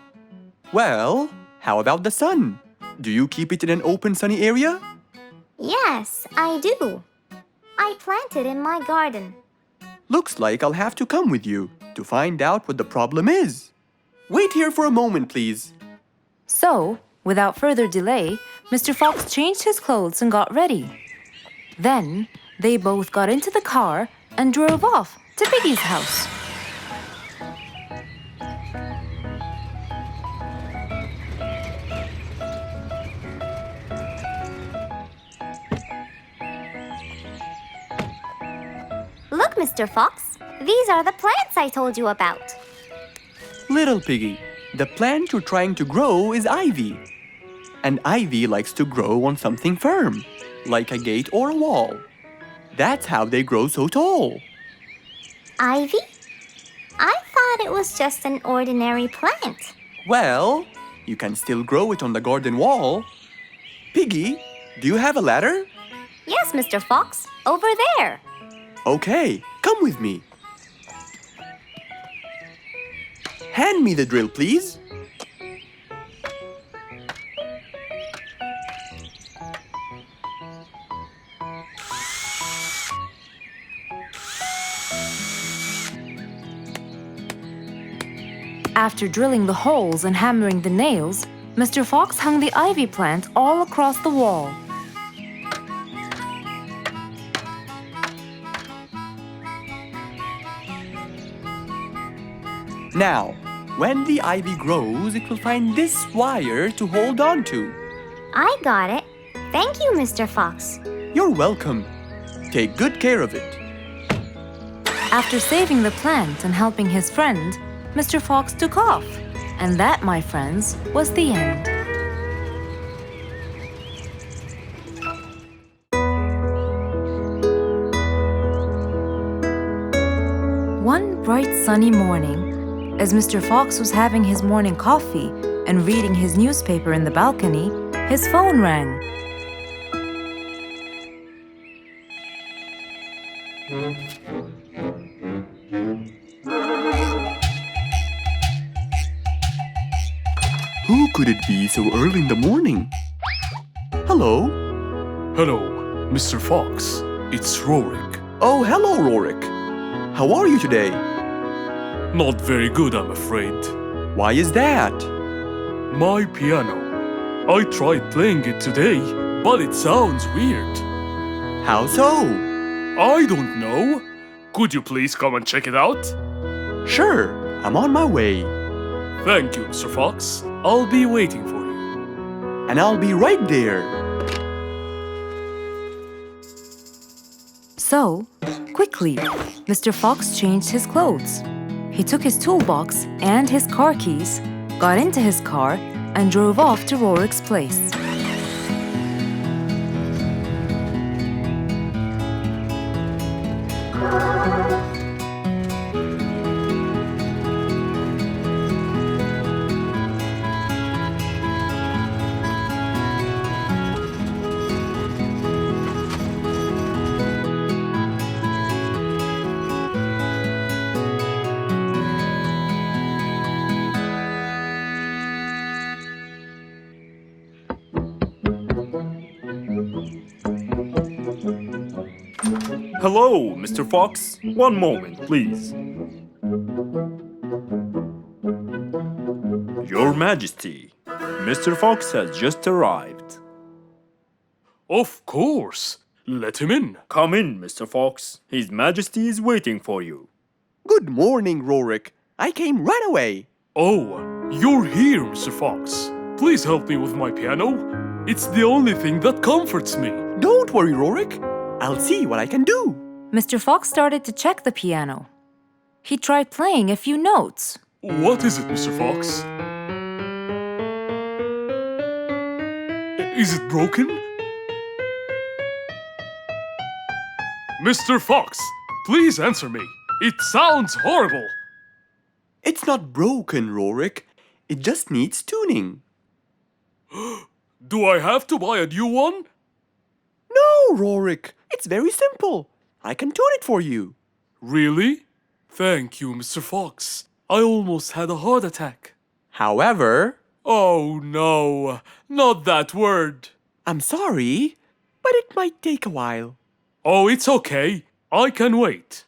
Well, how about the sun? Do you keep it in an open, sunny area? Yes, I do. I planted in my garden. Looks like I'll have to come with you to find out what the problem is. Wait here for a moment, please. So, without further delay, Mr. Fox changed his clothes and got ready. Then, they both got into the car and drove off to Piggy's house. Look, Mr. Fox, these are the plants I told you about. Little Piggy, the plant you're trying to grow is ivy. And ivy likes to grow on something firm, like a gate or a wall. That's how they grow so tall. Ivy? I thought it was just an ordinary plant. Well, you can still grow it on the garden wall. Piggy, do you have a ladder? Yes, Mr. Fox, over there. Okay, come with me. Hand me the drill, please. After drilling the holes and hammering the nails, Mr. Fox hung the ivy plant all across the wall. Now, when the ivy grows, it will find this wire to hold on to. I got it. Thank you, Mr. Fox. You're welcome. Take good care of it. After saving the plant and helping his friend, Mr. Fox took off. And that, my friends, was the end. One bright sunny morning, as Mr. Fox was having his morning coffee and reading his newspaper in the balcony, his phone rang. Who could it be so early in the morning? Hello? Hello, Mr. Fox. It's Rorik. Oh, hello, Rorik. How are you today? Not very good, I'm afraid. Why is that? My piano. I tried playing it today, but it sounds weird. How so? I don't know. Could you please come and check it out? Sure, I'm on my way. Thank you, Mr. Fox. I'll be waiting for you. And I'll be right there. So, quickly, Mr. Fox changed his clothes. He took his toolbox and his car keys, got into his car, and drove off to Rorik's place. Hello, Mr. Fox. One moment, please. Your Majesty, Mr. Fox has just arrived. Of course. Let him in. Come in, Mr. Fox. His Majesty is waiting for you. Good morning, Rorik. I came right away. Oh, you're here, Mr. Fox. Please help me with my piano. It's the only thing that comforts me. Don't worry, Rorik. I'll see what I can do. Mr. Fox started to check the piano. He tried playing a few notes. What is it, Mr. Fox? Is it broken? Mr. Fox, please answer me. It sounds horrible. It's not broken, Rorik. It just needs tuning. Do I have to buy a new one? No, Rorik. It's very simple. I can tune it for you. Really? Thank you, Mr. Fox. I almost had a heart attack. However, Oh no, not that word. I'm sorry, but it might take a while. Oh, it's okay. I can wait.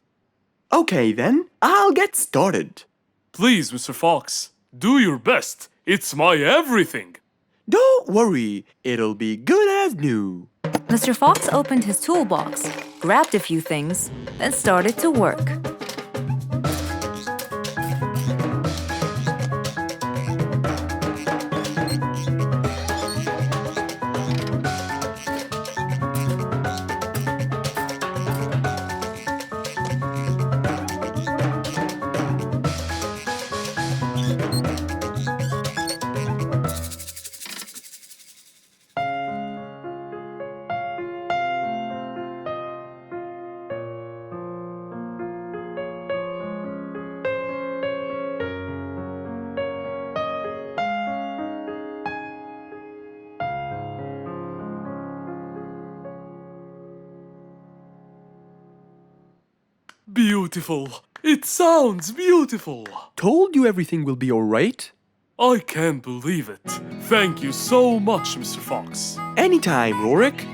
Okay then, I'll get started. Please, Mr. Fox, do your best. It's my everything. Don't worry, it'll be good as new. Mr. Fox opened his toolbox, grabbed a few things, then started to work. Beautiful. It sounds beautiful. Told you everything will be alright? I can't believe it. Thank you so much, Mr. Fox. Anytime, Rorik.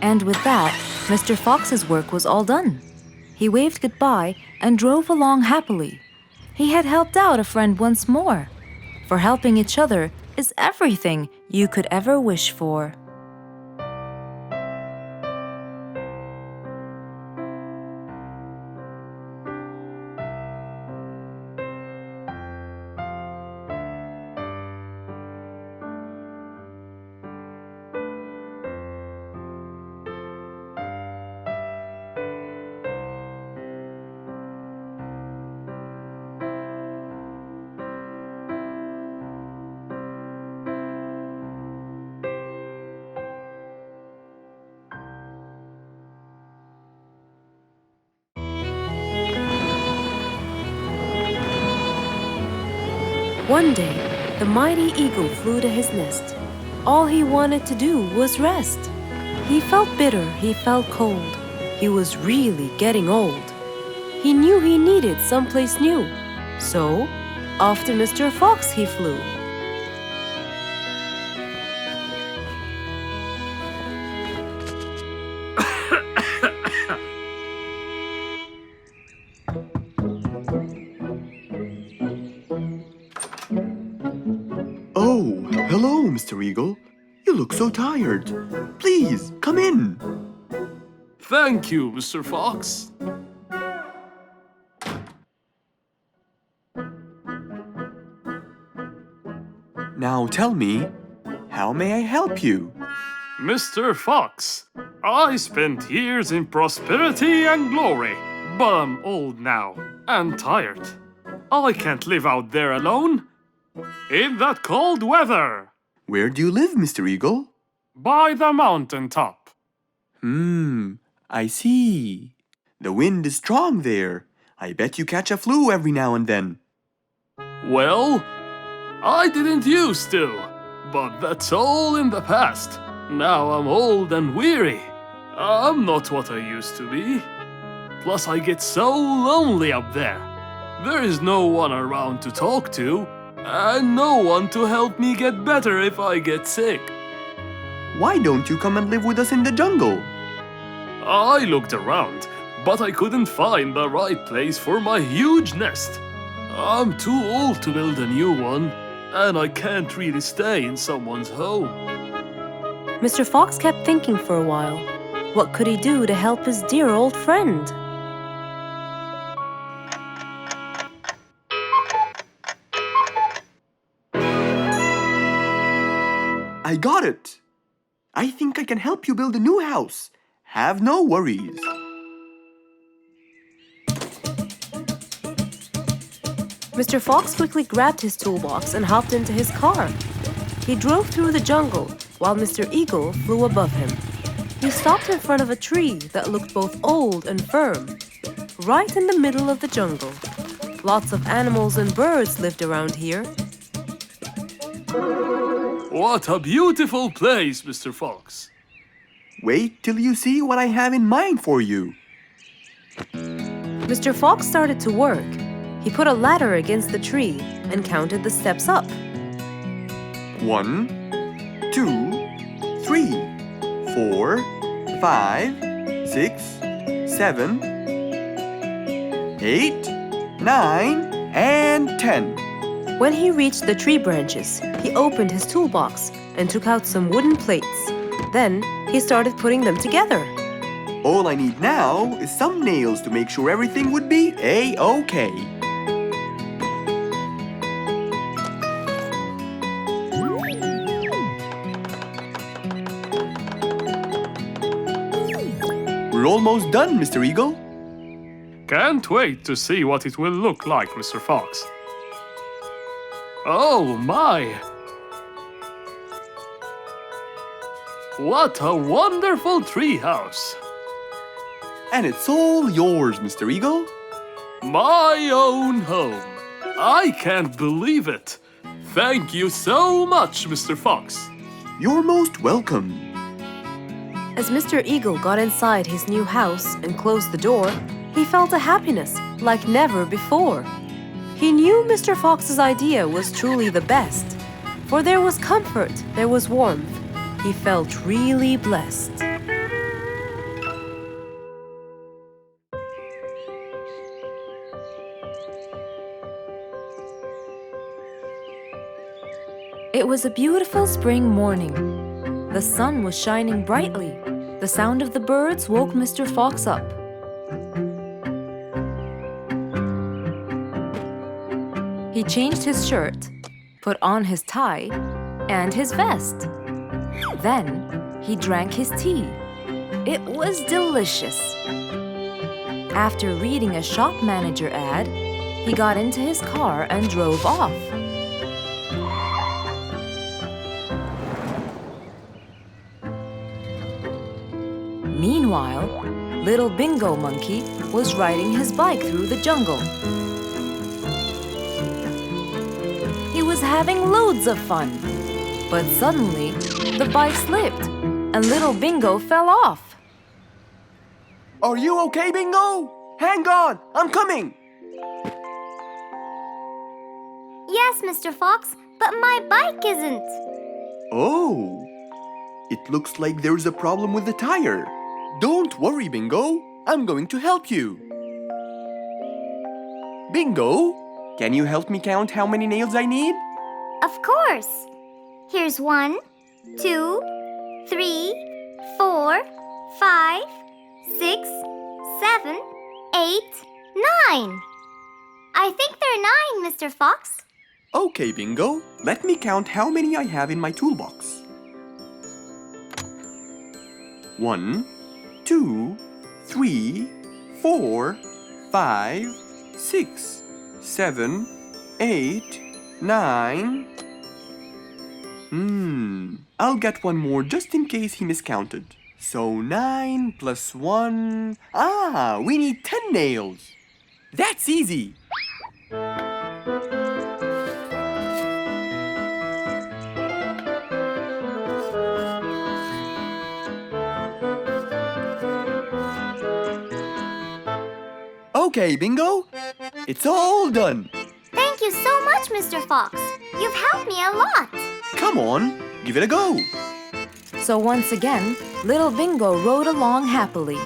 And with that, Mr. Fox's work was all done. He waved goodbye and drove along happily. He had helped out a friend once more. For helping each other is everything you could ever wish for. One day, the mighty eagle flew to his nest. All he wanted to do was rest. He felt bitter, he felt cold. He was really getting old. He knew he needed someplace new. So, off to Mr. Fox he flew. Oh, hello, Mr. Eagle. You look so tired. Please, come in. Thank you, Mr. Fox. Now tell me, how may I help you? Mr. Fox, I spent years in prosperity and glory, but I'm old now and tired. I can't live out there alone in that cold weather. Where do you live, Mr. Eagle? By the mountain top. I see. The wind is strong there. I bet you catch a flu every now and then. Well, I didn't used to, but that's all in the past. Now I'm old and weary. I'm not what I used to be. Plus I get so lonely up there. There is no one around to talk to, and no one to help me get better if I get sick. Why don't you come and live with us in the jungle? I looked around, but I couldn't find the right place for my huge nest. I'm too old to build a new one, and I can't really stay in someone's home. Mr. Fox kept thinking for a while. What could he do to help his dear old friend? I got it. I think I can help you build a new house. Have no worries. Mr. Fox quickly grabbed his toolbox and hopped into his car. He drove through the jungle while Mr. Eagle flew above him. He stopped in front of a tree that looked both old and firm, right in the middle of the jungle. Lots of animals and birds lived around here. What a beautiful place, Mr. Fox. Wait till you see what I have in mind for you. Mr. Fox started to work. He put a ladder against the tree and counted the steps up. 1, 2, 3, 4, 5, 6, 7, 8, 9, and 10. When he reached the tree branches, he opened his toolbox and took out some wooden plates. Then he started putting them together. All I need now is some nails to make sure everything would be A-OK. We're almost done, Mr. Eagle. Can't wait to see what it will look like, Mr. Fox. Oh my! What a wonderful treehouse! And it's all yours, Mr. Eagle. My own home. I can't believe it. Thank you so much, Mr. Fox. You're most welcome. As Mr. Eagle got inside his new house and closed the door, he felt a happiness like never before. He knew Mr. Fox's idea was truly the best, for there was comfort, there was warmth. He felt really blessed. It was a beautiful spring morning. The sun was shining brightly. The sound of the birds woke Mr. Fox up. He changed his shirt, put on his tie, and his vest. Then he drank his tea. It was delicious. After reading a shop manager ad, he got into his car and drove off. Meanwhile, little Bingo Monkey was riding his bike through the jungle. He was having loads of fun, but suddenly the bike slipped and little Bingo fell off. Are you okay, Bingo? Hang on, I'm coming. Yes, Mr. Fox, but my bike isn't. Oh, it looks like there's a problem with the tire. Don't worry, Bingo. I'm going to help you. Bingo, can you help me count how many nails I need? Of course. Here's 1, 2, 3, 4, 5, 6, 7, 8, 9. I think there are 9, Mr. Fox. Okay, Bingo. Let me count how many I have in my toolbox. 1, 2, 3, 4, 5, 6, 7, 8, 9. I'll get one more just in case he miscounted. So 9 plus 1. We need 10 nails. That's easy. Okay, Bingo. It's all done. Thank you so much, Mr. Fox. You've helped me a lot. Come on, give it a go. So once again, little Bingo rode along happily.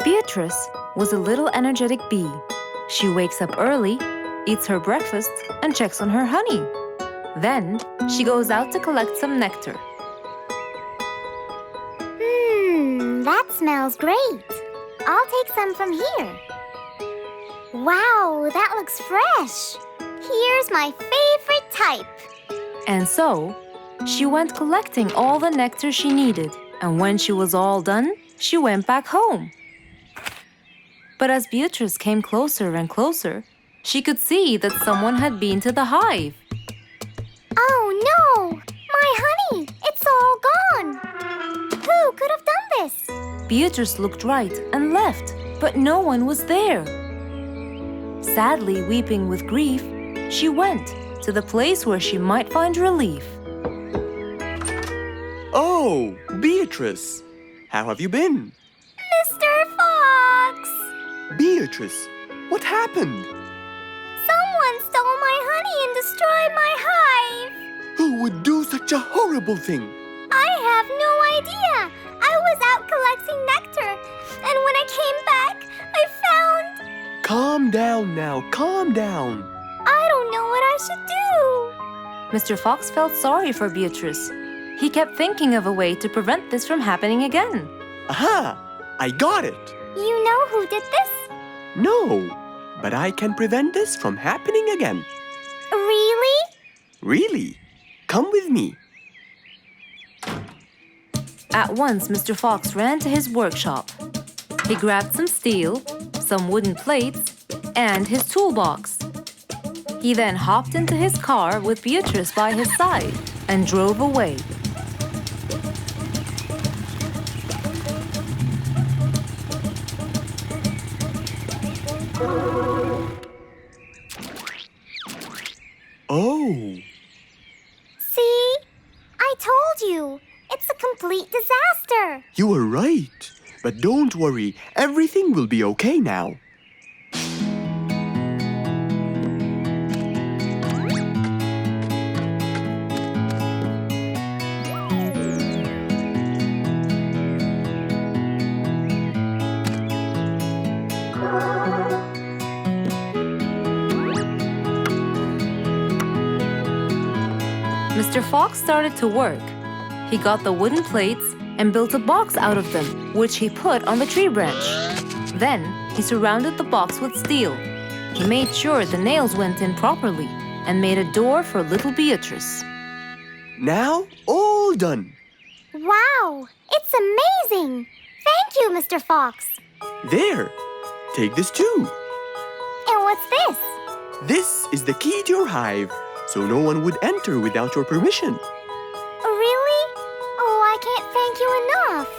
Beatrice was a little energetic bee. She wakes up early, eats her breakfast, and checks on her honey. Then she goes out to collect some nectar. That smells great. I'll take some from here. Wow, that looks fresh. Here's my favorite type. And so, she went collecting all the nectar she needed, and when she was all done, she went back home. But as Beatrice came closer and closer, she could see that someone had been to the hive. Oh no! My honey! It's all gone! Who could have done this? Beatrice looked right and left, but no one was there. Sadly weeping with grief, she went to the place where she might find relief. Oh, Beatrice. How have you been? Mr. Fox! Beatrice, what happened? Someone stole my honey and destroyed my hive! Who would do such a horrible thing? I have no idea! I was out collecting nectar, and when I came back, I found... Calm down now, calm down. I don't know what I should do. Mr. Fox felt sorry for Beatrice. He kept thinking of a way to prevent this from happening again. Aha! I got it! You know who did this? No, but I can prevent this from happening again. Really? Really? Come with me. At once, Mr. Fox ran to his workshop. He grabbed some steel, some wooden plates, and his toolbox. He then hopped into his car with Beatrice by his side and drove away. Oh, See? I told you. It's a complete disaster. you were right. But don't worry, everything will be okay now. Mr. Fox started to work. He got the wooden plates and built a box out of them, which he put on the tree branch. Then he surrounded the box with steel. He made sure the nails went in properly and made a door for little Beatrice. Now, all done. Wow, it's amazing. Thank you, Mr. Fox. There, take this too. And what's this? This is the key to your hive, so no one would enter without your permission. Really? Oh, I can't thank you enough.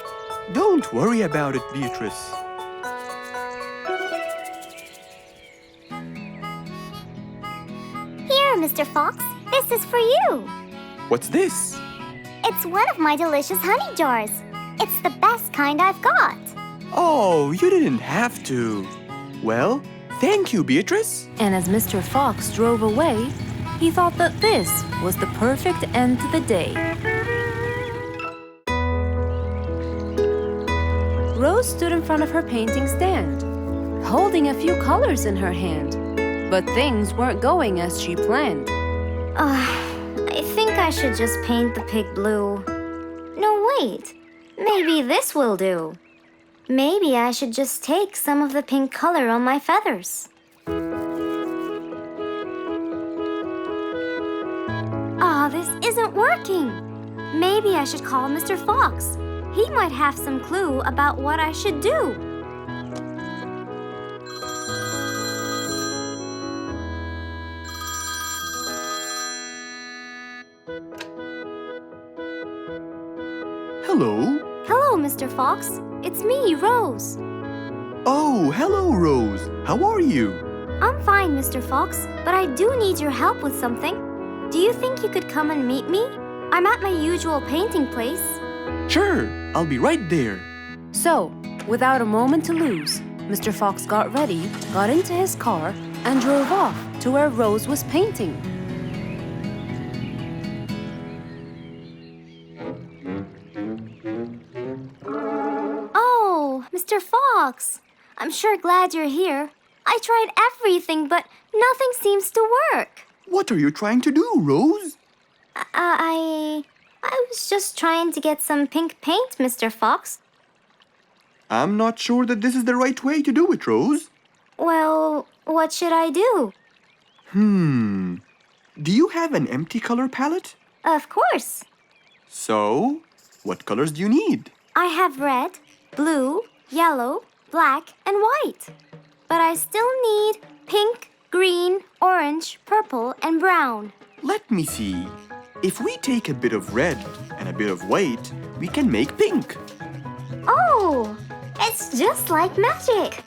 Don't worry about it, Beatrice. Here, Here, Mr. Fox. This is for you. What's this? It's one of my delicious honey jars. It's the best kind I've got. Oh, you didn't have to. Well, thank you, Beatrice. And as Mr. Fox drove away, he thought that this was the perfect end to the day. Rose stood in front of her painting stand, holding a few colors in her hand. But things weren't going as she planned. I think I should just paint the pig blue. No, wait. Maybe this will do. Maybe I should just take some of the pink color on my feathers. This isn't working. Maybe I should call Mr. Fox. He might have some clue about what I should do. Hello. Hello, Mr. Fox. It's me, Rose. Oh, hello, Rose. How are you? I'm fine, Mr. Fox, but I do need your help with something. Do you think you could come and meet me? I'm at my usual painting place. Sure, I'll be right there. So, without a moment to lose, Mr. Fox got ready, got into his car, and drove off to where Rose was painting. Oh, Mr. Fox. I'm sure glad you're here. I tried everything, but nothing seems to work. What are you trying to do, Rose? I was just trying to get some pink paint, Mr. Fox. I'm not sure that this is the right way to do it, Rose. Well, what should I do? Do you have an empty color palette? Of course. So, what colors do you need? I have red, blue, yellow, black, and white. But I still need pink, green, orange, purple, and brown. Let me see. If we take a bit of red and a bit of white, we can make pink. Oh, it's just like magic.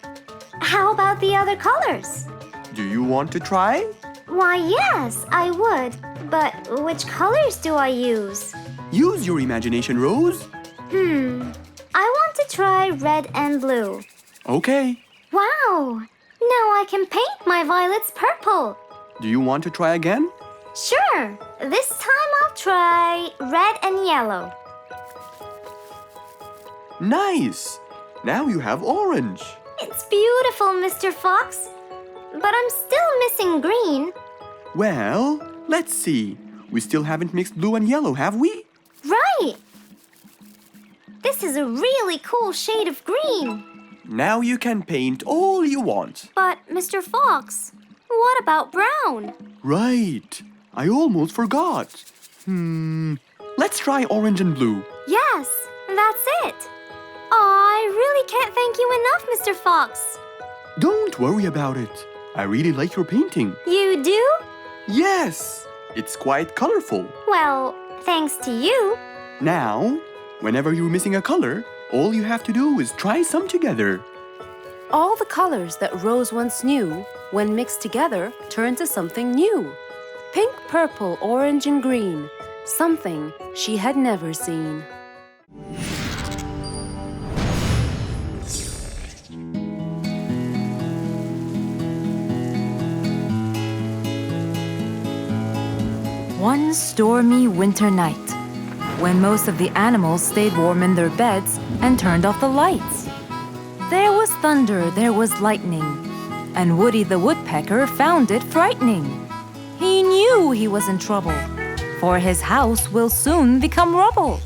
How about the other colors? Do you want to try? Why, yes, I would. But which colors do I use? Use your imagination, Rose. I want to try red and blue. Okay. Wow! Now I can paint my violets purple. Do you want to try again? Sure. This time I'll try red and yellow. Nice. Now you have orange. It's beautiful, Mr. Fox. But I'm still missing green. Well, let's see. We still haven't mixed blue and yellow, have we? Right! This is a really cool shade of green. Now you can paint all you want. But, Mr. Fox, what about brown? Right. I almost forgot. Let's try orange and blue. Yes, that's it. I really can't thank you enough, Mr. Fox. Don't worry about it. I really like your painting. You do? Yes, it's quite colorful. Well, thanks to you. Now, whenever you're missing a color, all you have to do is try some together. All the colors that Rose once knew, when mixed together, turned to something new. Pink, purple, orange, and green. Something she had never seen. One stormy winter night, when most of the animals stayed warm in their beds and turned off the lights. There was thunder, there was lightning, and Woody the Woodpecker found it frightening. He knew he was in trouble, for his house will soon become rubble.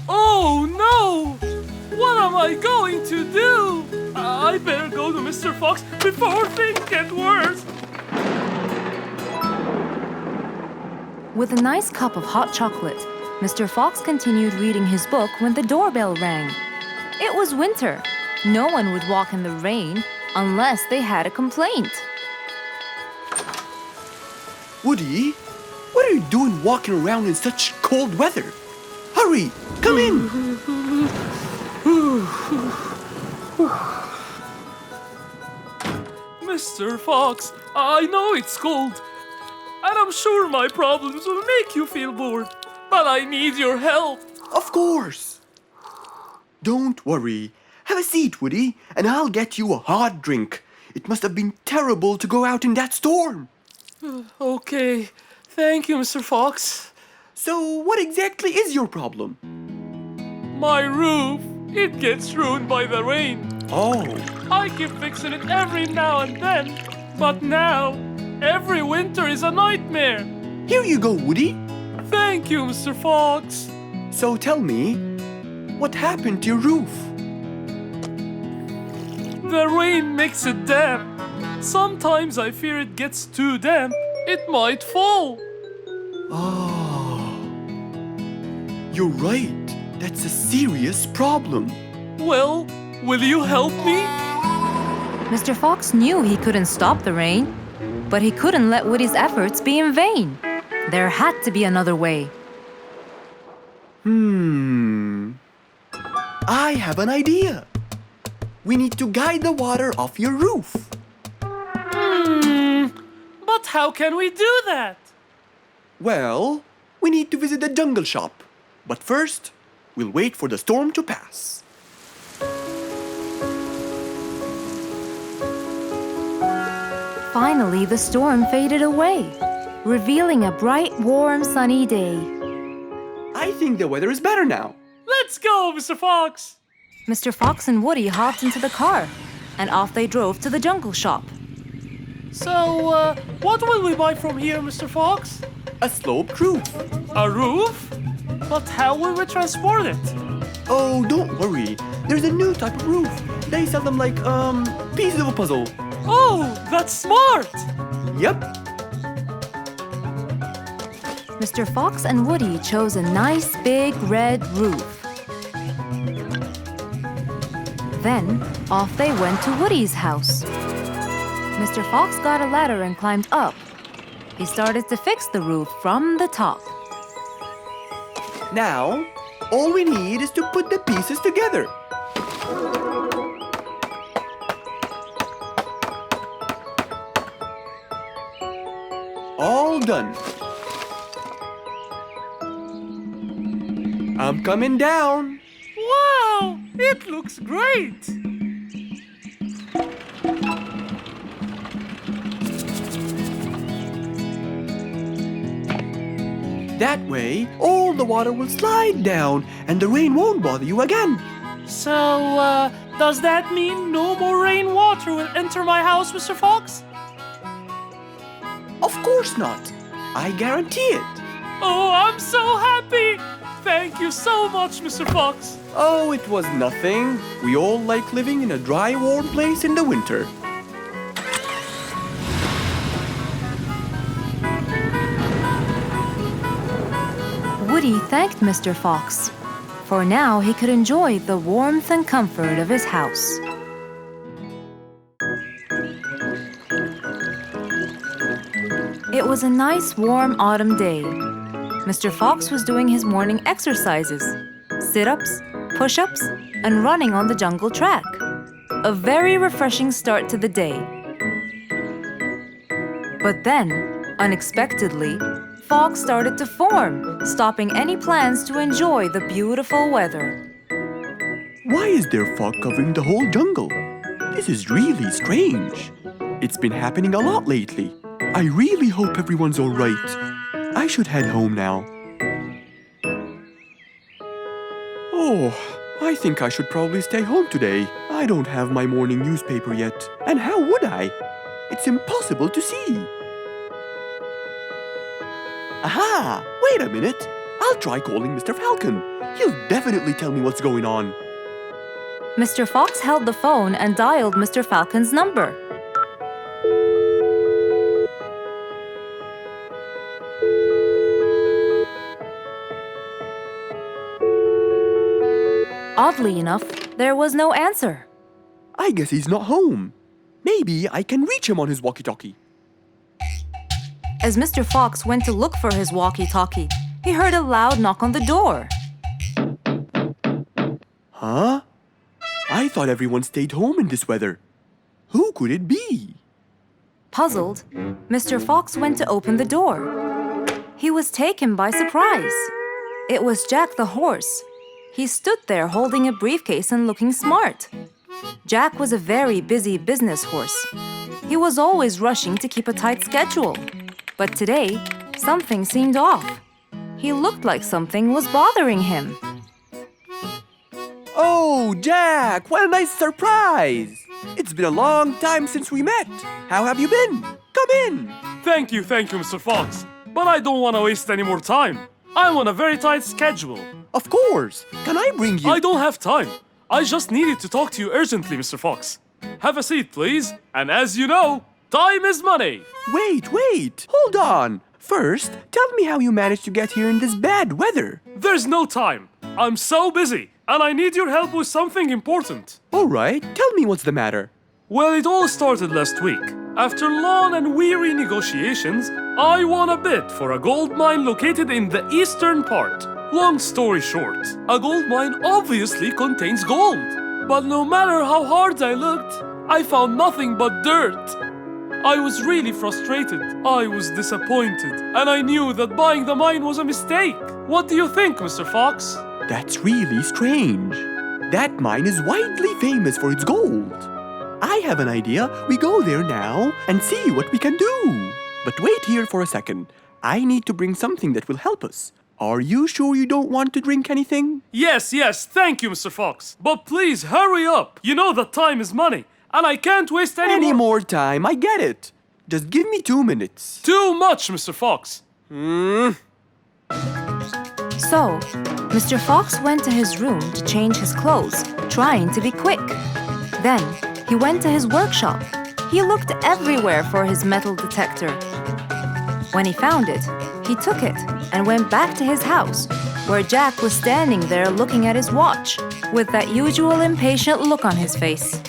Oh no! What am I going to do? I better go to Mr. Fox before things get worse. With a nice cup of hot chocolate, Mr. Fox continued reading his book when the doorbell rang. It was winter. No one would walk in the rain unless they had a complaint. Woody, what are you doing walking around in such cold weather? Hurry, come in. Mr. Fox, I know it's cold, and I'm sure my problems will make you feel bored. But I need your help. Of course. Don't worry. Have a seat, Woody, and I'll get you a hot drink. It must have been terrible to go out in that storm. Okay, thank you, Mr. Fox. So, what exactly is your problem? My roof, it gets ruined by the rain. Oh, I keep fixing it every now and then, but now, every winter is a nightmare. here you go, Woody. Thank you, Mr. Fox. So tell me, what happened to your roof? The rain makes it damp. Sometimes I fear it gets too damp. It might fall. Oh, you're right. That's a serious problem. Well, will you help me? Mr. Fox knew he couldn't stop the rain, but he couldn't let Woody's efforts be in vain. There had to be another way. I have an idea. We need to guide the water off your roof. But how can we do that? Well, we need to visit the jungle shop. But first, we'll wait for the storm to pass. Finally, the storm faded away, revealing a bright, warm, sunny day. I think the weather is better now. Let's go, Mr. Fox. Mr. Fox and Woody hopped into the car, and off they drove to the jungle shop. So, what will we buy from here, Mr. Fox? A sloped roof. A roof? But how will we transport it? Oh, don't worry. There's a new type of roof. They sell them like, pieces of a puzzle. Oh, that's smart! Yep. Mr. Fox and Woody chose a nice big red roof. Then, off they went to Woody's house. Mr. Fox got a ladder and climbed up. He started to fix the roof from the top. Now, all we need is to put the pieces together. All done. I'm coming down. Wow, it looks great! That way, all the water will slide down and the rain won't bother you again. So, does that mean no more rainwater will enter my house, Mr. Fox? Of course not. I guarantee it. Oh, I'm so happy! Thank you so much, Mr. Fox. Oh, it was nothing. We all like living in a dry, warm place in the winter. Woody thanked Mr. Fox, for now he could enjoy the warmth and comfort of his house. It was a nice, warm autumn day. Mr. Fox was doing his morning exercises, sit-ups, push-ups, and running on the jungle track. A very refreshing start to the day. But then, unexpectedly, fog started to form, stopping any plans to enjoy the beautiful weather. Why is there fog covering the whole jungle? This is really strange. It's been happening a lot lately. I really hope everyone's all right. I should head home now. Oh, I think I should probably stay home today. I don't have my morning newspaper yet. And how would I? It's impossible to see. Aha! Wait a minute. I'll try calling Mr. Falcon. He'll definitely tell me what's going on. Mr. Fox held the phone and dialed Mr. Falcon's number. Oddly enough, there was no answer. I guess he's not home. Maybe I can reach him on his walkie-talkie. As Mr. Fox went to look for his walkie-talkie, he heard a loud knock on the door. Huh? I thought everyone stayed home in this weather. Who could it be? Puzzled, Mr. Fox went to open the door. He was taken by surprise. It was Jack the horse. He stood there holding a briefcase and looking smart. Jack was a very busy business horse. He was always rushing to keep a tight schedule. But today, something seemed off. He looked like something was bothering him. Oh, Jack, what a nice surprise! It's been a long time since we met. How have you been? Come in. Thank you, Mr. Fox. But I don't want to waste any more time. I'm on a very tight schedule. Of course. Can I bring you... I don't have time. I just needed to talk to you urgently, Mr. Fox. Have a seat, please. And as you know, time is money. Wait. Hold on. First, tell me how you managed to get here in this bad weather. There's no time. I'm so busy, and I need your help with something important. All right, tell me what's the matter. Well, it all started last week. After long and weary negotiations, I won a bid for a gold mine located in the eastern part. Long story short, a gold mine obviously contains gold. But no matter how hard I looked, I found nothing but dirt. I was really frustrated. I was disappointed, and I knew that buying the mine was a mistake. What do you think, Mr. Fox? That's really strange. That mine is widely famous for its gold. I have an idea. We go there now and see what we can do. But wait here for a second. I need to bring something that will help us. Are you sure you don't want to drink anything? Yes, thank you, Mr. Fox. But please, hurry up. You know that time is money, and I can't waste any more time. I get it. Just give me 2 minutes. Too much, Mr. Fox. So, Mr. Fox went to his room to change his clothes, trying to be quick. Then, he went to his workshop. He looked everywhere for his metal detector. When he found it, he took it and went back to his house, where Jack was standing there looking at his watch, with that usual impatient look on his face.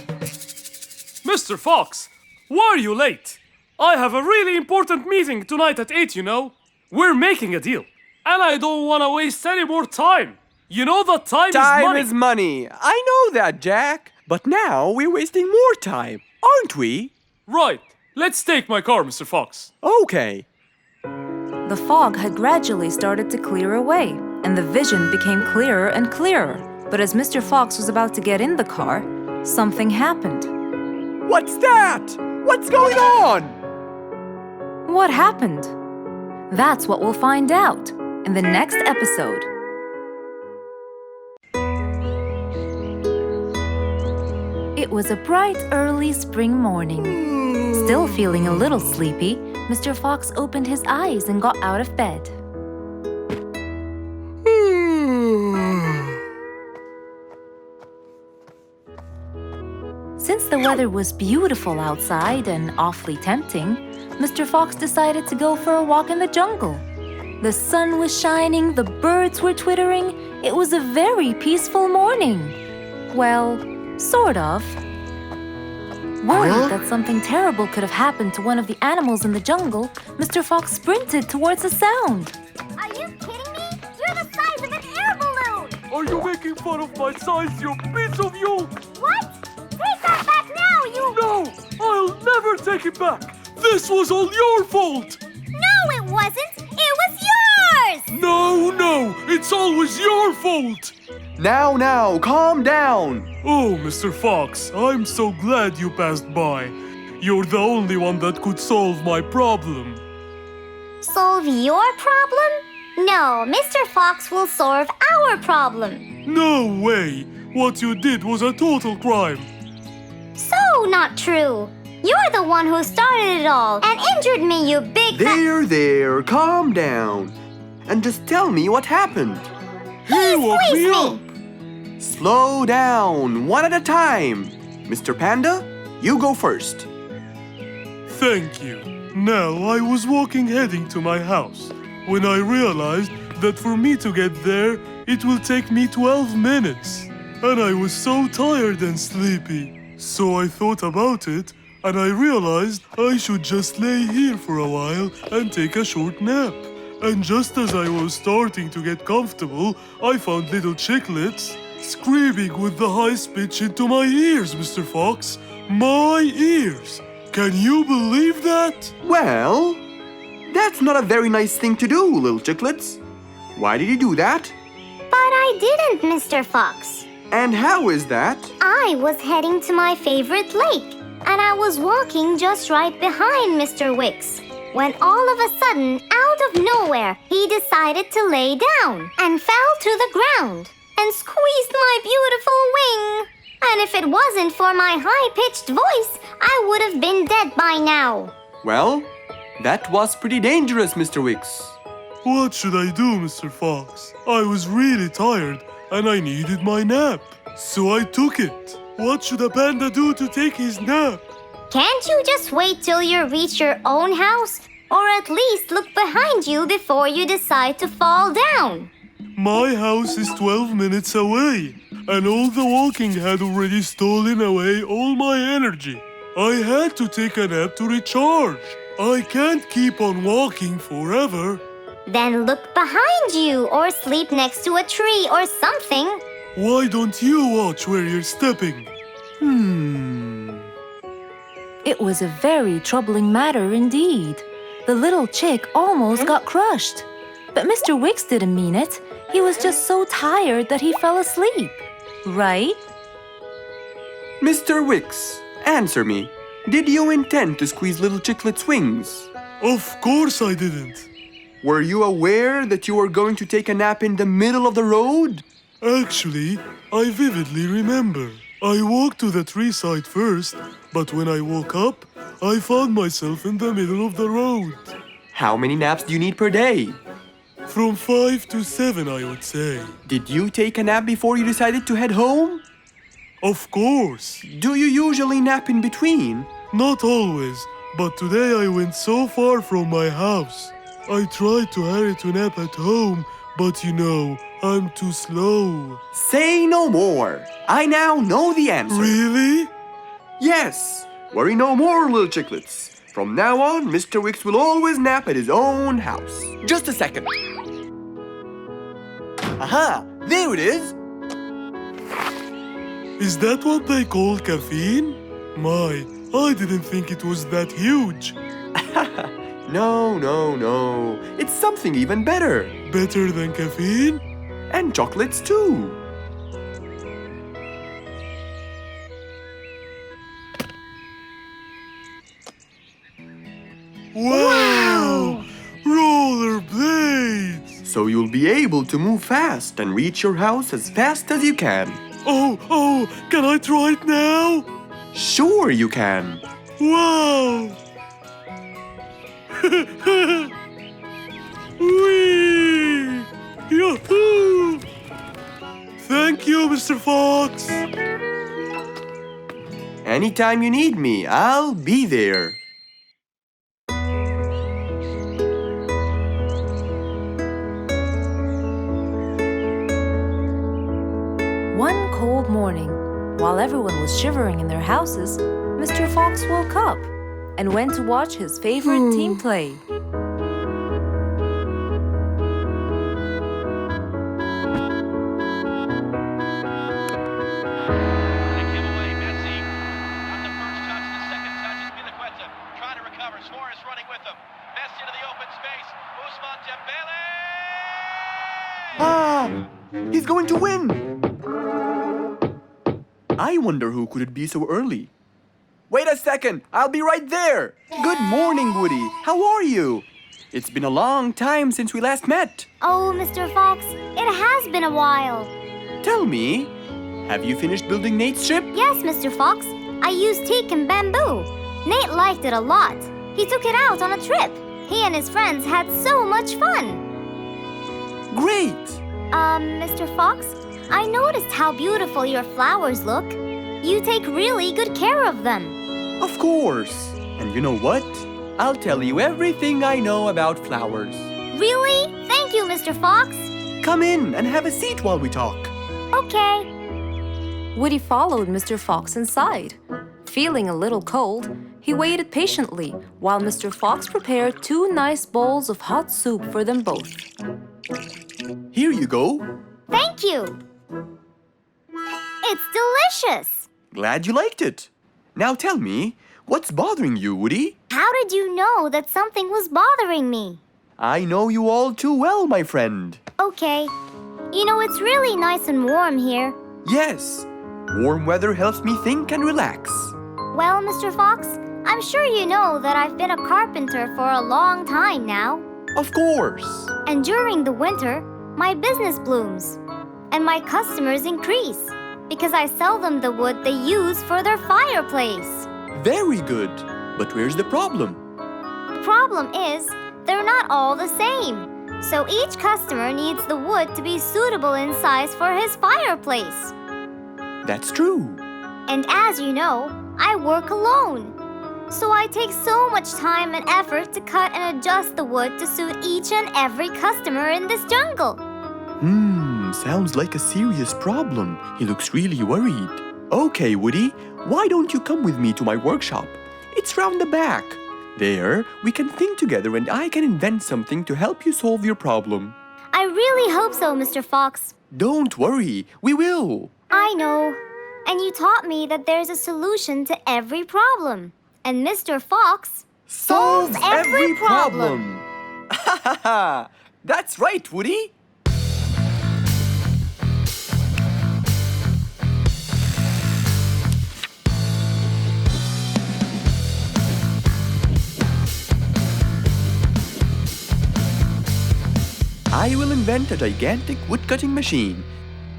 Mr. Fox, why are you late? I have a really important meeting tonight at 8, you know. We're making a deal, and I don't want to waste any more time. You know that time is money. Time is money. I know that, Jack. But now we're wasting more time, aren't we? Right. Let's take my car, Mr. Fox. Okay. The fog had gradually started to clear away, and the vision became clearer and clearer. But as Mr. Fox was about to get in the car, something happened. What's that? What's going on? What happened? That's what we'll find out in the next episode. It was a bright, early spring morning. Still feeling a little sleepy, Mr. Fox opened his eyes and got out of bed. Since the weather was beautiful outside and awfully tempting, Mr. Fox decided to go for a walk in the jungle. The sun was shining, the birds were twittering. It was a very peaceful morning. Well, sort of. Worried that something terrible could have happened to one of the animals in the jungle, Mr. Fox sprinted towards the sound. Are you kidding me? You're the size of an air balloon! Are you making fun of my size, you piece of you? What? Take that back now, you... No! I'll never take it back! This was all your fault! No, it wasn't! It was yours! No! It's always your fault! Now, calm down. Oh, Mr. Fox, I'm so glad you passed by. You're the only one that could solve my problem. Solve your problem? No, Mr. Fox will solve our problem. No way! What you did was a total crime. So not true. You're the one who started it all and injured me, you big... There, calm down. And just tell me what happened. He woke me up. Slow down, one at a time. Mr. Panda, you go first. Thank you. Now, I was walking heading to my house when I realized that for me to get there, it will take me 12 minutes. And I was so tired and sleepy. So I thought about it, and I realized I should just lay here for a while and take a short nap. And just as I was starting to get comfortable, I found little chicklets screaming with the highest pitch into my ears, Mr. Fox. My ears. Can you believe that? Well, that's not a very nice thing to do, little chicklets. Why did you do that? But I didn't, Mr. Fox. And how is that? I was heading to my favorite lake, and I was walking just right behind Mr. Wicks, when all of a sudden, out of nowhere, he decided to lay down and fell to the ground and squeezed my beautiful wing. And if it wasn't for my high-pitched voice, I would have been dead by now. Well, that was pretty dangerous, Mr. Wicks. What should I do, Mr. Fox? I was really tired and I needed my nap. So I took it. What should a panda do to take his nap? Can't you just wait till you reach your own house? Or at least look behind you before you decide to fall down? My house is 12 minutes away, and all the walking had already stolen away all my energy. I had to take a nap to recharge. I can't keep on walking forever. Then look behind you or sleep next to a tree or something. Why don't you watch where you're stepping? It was a very troubling matter indeed. The little chick almost got crushed. But Mr. Wicks didn't mean it. He was just so tired that he fell asleep. Right? Mr. Wicks, answer me. Did you intend to squeeze little chicklet's wings? Of course I didn't. Were you aware that you were going to take a nap in the middle of the road? Actually, I vividly remember. I walked to the tree side first, but when I woke up, I found myself in the middle of the road. How many naps do you need per day? From 5 to 7, I would say. Did you take a nap before you decided to head home? Of course. Do you usually nap in between? Not always, but today I went so far from my house. I tried to hurry to nap at home, but you know, I'm too slow. Say no more. I now know the answer. Really? Yes. Worry no more, little chicklets. From now on, Mr. Wicks will always nap at his own house. Just a second. Aha! There it is! Is that what they call caffeine? My, I didn't think it was that huge. No. It's something even better. Better than caffeine? And chocolates too. Wow! Rollerblades! So you'll be able to move fast and reach your house as fast as you can. Oh, can I try it now? Sure you can. Wow! Whee! Yahoo! Thank you, Mr. Fox. Anytime you need me, I'll be there. One cold morning, while everyone was shivering in their houses, Mr. Fox woke up and went to watch his favorite team play. He's going to win! I wonder who could it be so early? Wait a second! I'll be right there! Good morning, Woody! How are you? It's been a long time since we last met. Oh, Mr. Fox, it has been a while. Tell me, have you finished building Nate's ship? Yes, Mr. Fox. I used teak and bamboo. Nate liked it a lot. He took it out on a trip. He and his friends had so much fun. Great! Mr. Fox, I noticed how beautiful your flowers look. You take really good care of them. Of course. And you know what? I'll tell you everything I know about flowers. Really? Thank you, Mr. Fox. Come in and have a seat while we talk. Okay. Woody followed Mr. Fox inside. Feeling a little cold, he waited patiently while Mr. Fox prepared 2 nice bowls of hot soup for them both. Here you go. Thank you. It's delicious. Glad you liked it. Now tell me, What's bothering you, Woody? How did you know that something was bothering me? I know you all too well, my friend. Okay. You know, it's really nice and warm here. Yes, warm weather helps me think and relax. Well, Mr. Fox, I'm sure you know that I've been a carpenter for a long time now. Of course. And during the winter, my business blooms. And my customers increase because I sell them the wood they use for their fireplace. Very good. But where's the problem? The problem is, they're not all the same. So each customer needs the wood to be suitable in size for his fireplace. That's true. And as you know, I work alone. So I take so much time and effort to cut and adjust the wood to suit each and every customer in this jungle. Sounds like a serious problem. He looks really worried. Okay, Woody, why don't you come with me to my workshop? It's round the back. There, we can think together and I can invent something to help you solve your problem. I really hope so, Mr. Fox. Don't worry, we will. I know. And you taught me that there's a solution to every problem. And Mr. Fox solves every problem. Ha ha ha! That's right, Woody. I will invent a gigantic wood-cutting machine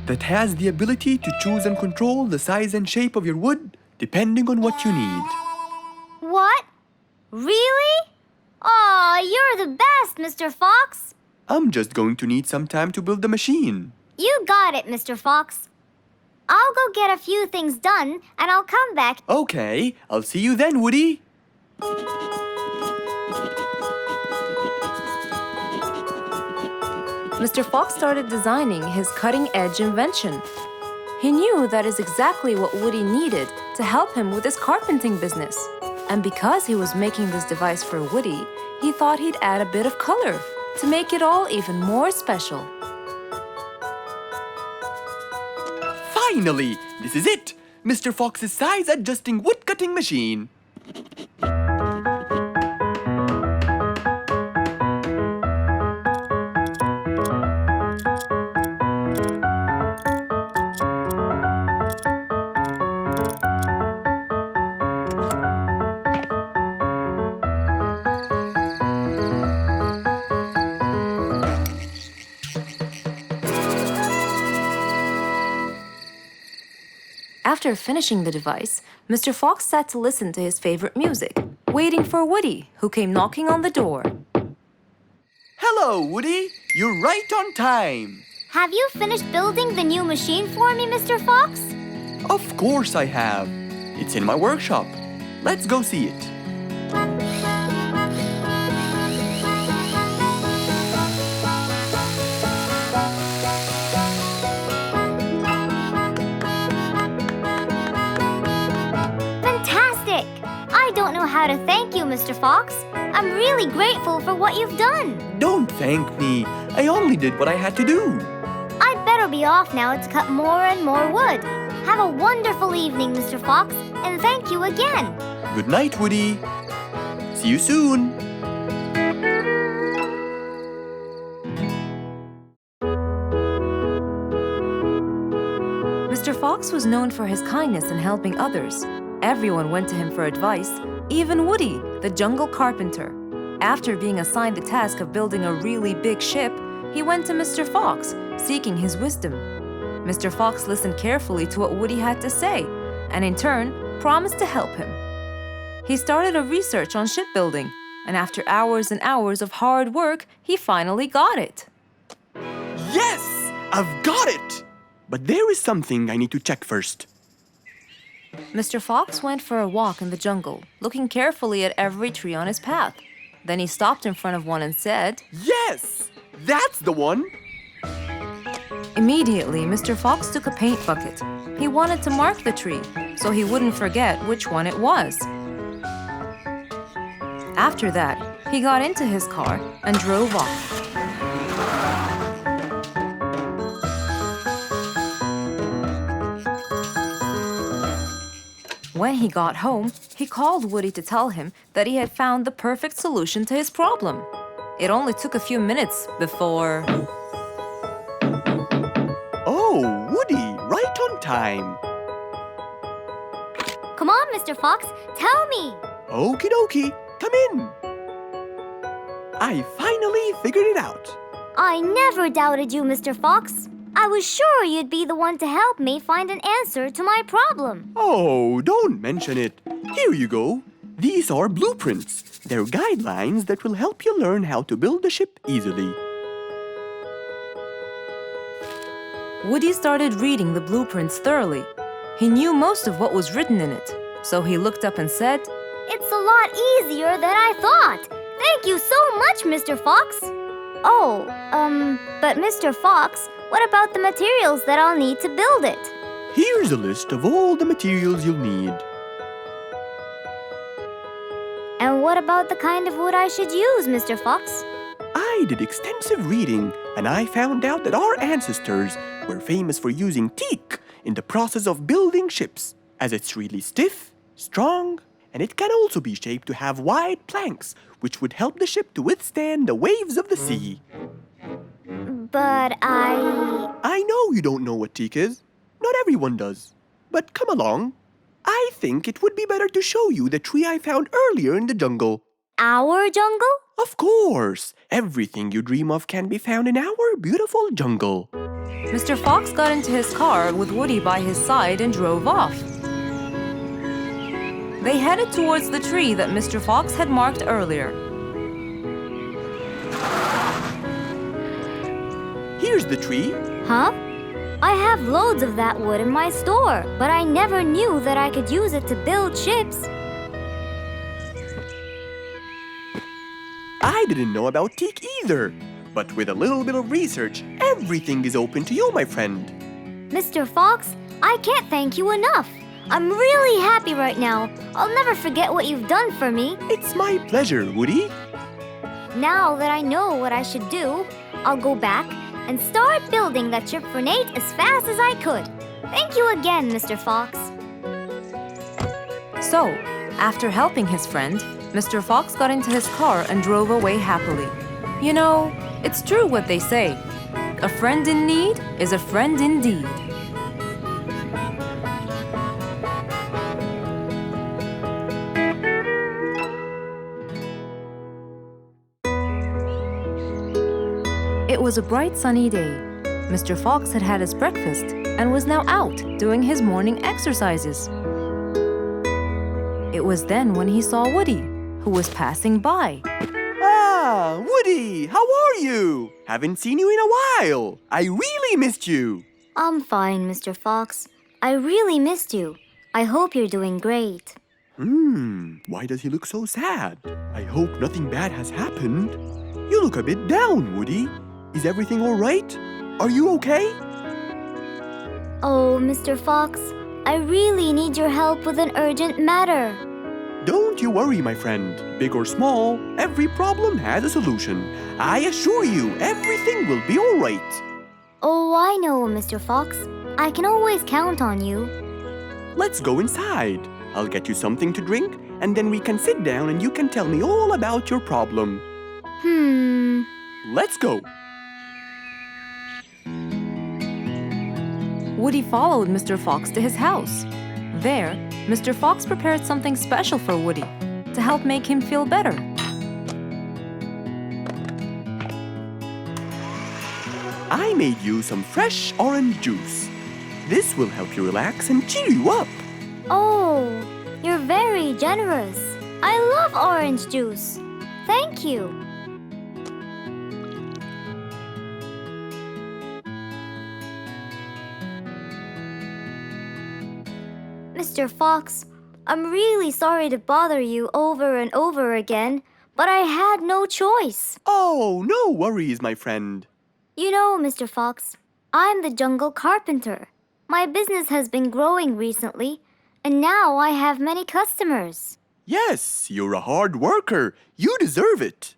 that has the ability to choose and control the size and shape of your wood depending on what you need. What? Really? Aw, you're the best, Mr. Fox. I'm just going to need some time to build the machine. You got it, Mr. Fox. I'll go get a few things done and I'll come back. Okay, I'll see you then, Woody. Mr. Fox started designing his cutting-edge invention. He knew that is exactly what Woody needed to help him with his carpenting business. And because he was making this device for Woody, he thought he'd add a bit of color to make it all even more special. Finally, this is it! Mr. Fox's size-adjusting wood-cutting machine. After finishing the device, Mr. Fox sat to listen to his favorite music, waiting for Woody, who came knocking on the door. Hello, Woody. You're right on time. Have you finished building the new machine for me, Mr. Fox? Of course I have. It's in my workshop. Let's go see it. Fantastic! I don't know how to thank you, Mr. Fox. I'm really grateful for what you've done. Don't thank me. I only did what I had to do. I'd better be off now to cut more and more wood. Have a wonderful evening, Mr. Fox, and thank you again. Good night, Woody. See you soon. Mr. Fox was known for his kindness in helping others. Everyone went to him for advice, even Woody, the jungle carpenter. After being assigned the task of building a really big ship, he went to Mr. Fox, seeking his wisdom. Mr. Fox listened carefully to what Woody had to say, and in turn, promised to help him. He started a research on shipbuilding, and after hours and hours of hard work, he finally got it. Yes! I've got it! But there is something I need to check first. Mr. Fox went for a walk in the jungle, looking carefully at every tree on his path. Then he stopped in front of one and said, Yes! That's the one! Immediately, Mr. Fox took a paint bucket. He wanted to mark the tree, so he wouldn't forget which one it was. After that, he got into his car and drove off. When he got home, he called Woody to tell him that he had found the perfect solution to his problem. It only took a few minutes before... Oh, Woody, right on time. Come on, Mr. Fox, tell me. Okie dokie, come in. I finally figured it out. I never doubted you, Mr. Fox. I was sure you'd be the one to help me find an answer to my problem. Oh, don't mention it. Here you go. These are blueprints. They're guidelines that will help you learn how to build the ship easily. Woody started reading the blueprints thoroughly. He knew most of what was written in it, so he looked up and said, It's a lot easier than I thought. Thank you so much, Mr. Fox. Oh, but Mr. Fox, what about the materials that I'll need to build it? Here's a list of all the materials you'll need. And what about the kind of wood I should use, Mr. Fox? I did extensive reading, and I found out that our ancestors were famous for using teak in the process of building ships, as it's really stiff, strong, and it can also be shaped to have wide planks, which would help the ship to withstand the waves of the sea. But I know you don't know what teak is. Not everyone does. But come along. I think it would be better to show you the tree I found earlier in the jungle. Our jungle? Of course! Everything you dream of can be found in our beautiful jungle. Mr. Fox got into his car with Woody by his side and drove off. They headed towards the tree that Mr. Fox had marked earlier. Here's the tree. Huh? I have loads of that wood in my store, but I never knew that I could use it to build ships. I didn't know about teak either. But with a little bit of research, everything is open to you, my friend. Mr. Fox, I can't thank you enough. I'm really happy right now. I'll never forget what you've done for me. It's my pleasure, Woody. Now that I know what I should do, I'll go back and start building that ship for Nate as fast as I could. Thank you again, Mr. Fox. So, after helping his friend, Mr. Fox got into his car and drove away happily. You know, it's true what they say. A friend in need is a friend indeed. It was a bright sunny day. Mr. Fox had had his breakfast and was now out doing his morning exercises. It was then when he saw Woody, who was passing by. Ah, Woody, how are you? Haven't seen you in a while. I really missed you. I'm fine, Mr. Fox. I really missed you. I hope you're doing great. Why does he look so sad? I hope nothing bad has happened. You look a bit down, Woody. Is everything all right? Are you okay? Oh, Mr. Fox, I really need your help with an urgent matter. Don't you worry, my friend. Big or small, every problem has a solution. I assure you, everything will be all right. Oh, I know, Mr. Fox. I can always count on you. Let's go inside. I'll get you something to drink, and then we can sit down and you can tell me all about your problem. Let's go. Woody followed Mr. Fox to his house. There, Mr. Fox prepared something special for Woody to help make him feel better. I made you some fresh orange juice. This will help you relax and cheer you up. Oh, you're very generous. I love orange juice. Thank you. Mr. Fox, I'm really sorry to bother you over and over again, but I had no choice. Oh, no worries, my friend. You know, Mr. Fox, I'm the jungle carpenter. My business has been growing recently, and now I have many customers. Yes, you're a hard worker. You deserve it.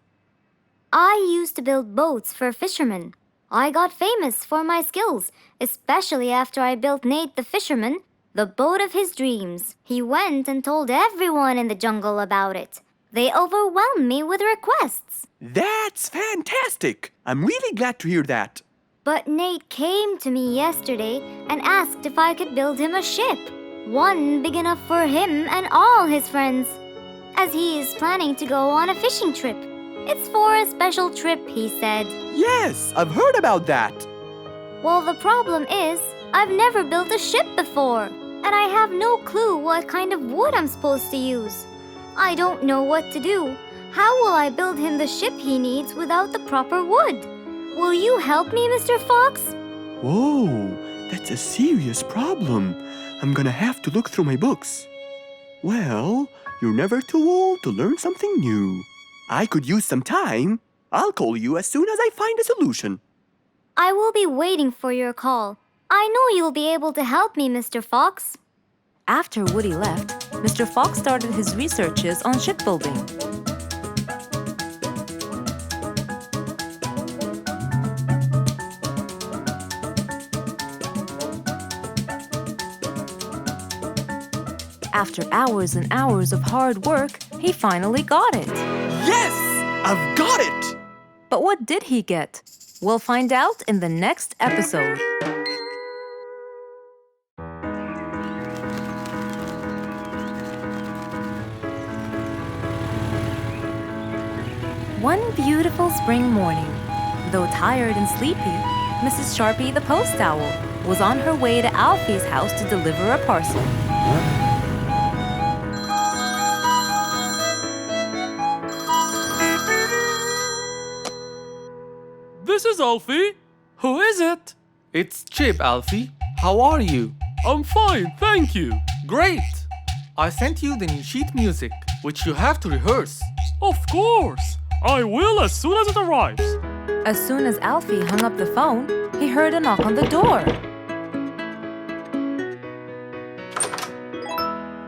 I used to build boats for fishermen. I got famous for my skills, especially after I built Nate the fisherman. The boat of his dreams. He went and told everyone in the jungle about it. They overwhelmed me with requests. That's fantastic! I'm really glad to hear that. But Nate came to me yesterday and asked if I could build him a ship. One big enough for him and all his friends. As he is planning to go on a fishing trip. It's for a special trip, he said. Yes, I've heard about that. Well, the problem is, I've never built a ship before. And I have no clue what kind of wood I'm supposed to use. I don't know what to do. How will I build him the ship he needs without the proper wood? Will you help me, Mr. Fox? Whoa, that's a serious problem. I'm gonna have to look through my books. Well, you're never too old to learn something new. I could use some time. I'll call you as soon as I find a solution. I will be waiting for your call. I know you'll be able to help me, Mr. Fox. After Woody left, Mr. Fox started his researches on shipbuilding. After hours and hours of hard work, he finally got it. Yes! I've got it! But what did he get? We'll find out in the next episode. One beautiful spring morning, though tired and sleepy, Mrs. Sharpie the post owl was on her way to Alfie's house to deliver a parcel. This is Alfie. Who is it? It's Chip, Alfie. How are you? I'm fine, thank you. Great! I sent you the new sheet music, which you have to rehearse. Of course. I will as soon as it arrives. As soon as Alfie hung up the phone, he heard a knock on the door.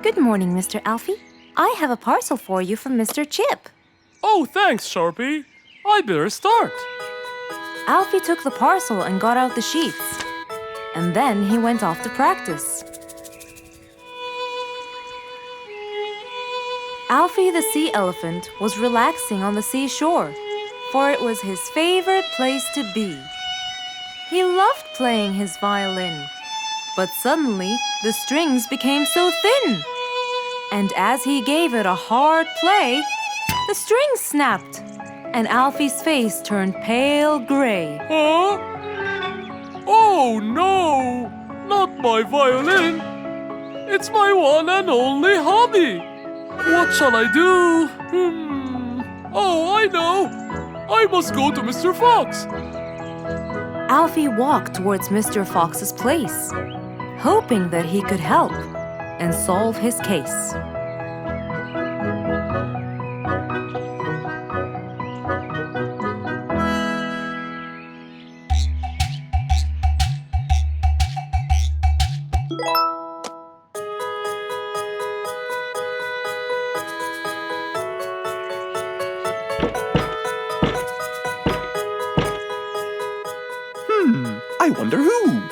Good morning, Mr. Alfie. I have a parcel for you from Mr. Chip. Oh, thanks, Sharpie. I better start. Alfie took the parcel and got out the sheets. And then he went off to practice. Alfie the sea elephant was relaxing on the seashore, for it was his favorite place to be. He loved playing his violin, but suddenly the strings became so thin. And as he gave it a hard play, the strings snapped, and Alfie's face turned pale gray. Huh? Oh no! Not my violin! It's my one and only hobby! What shall I do? Oh, I know! I must go to Mr. Fox! Alfie walked towards Mr. Fox's place, hoping that he could help and solve his case. I wonder who?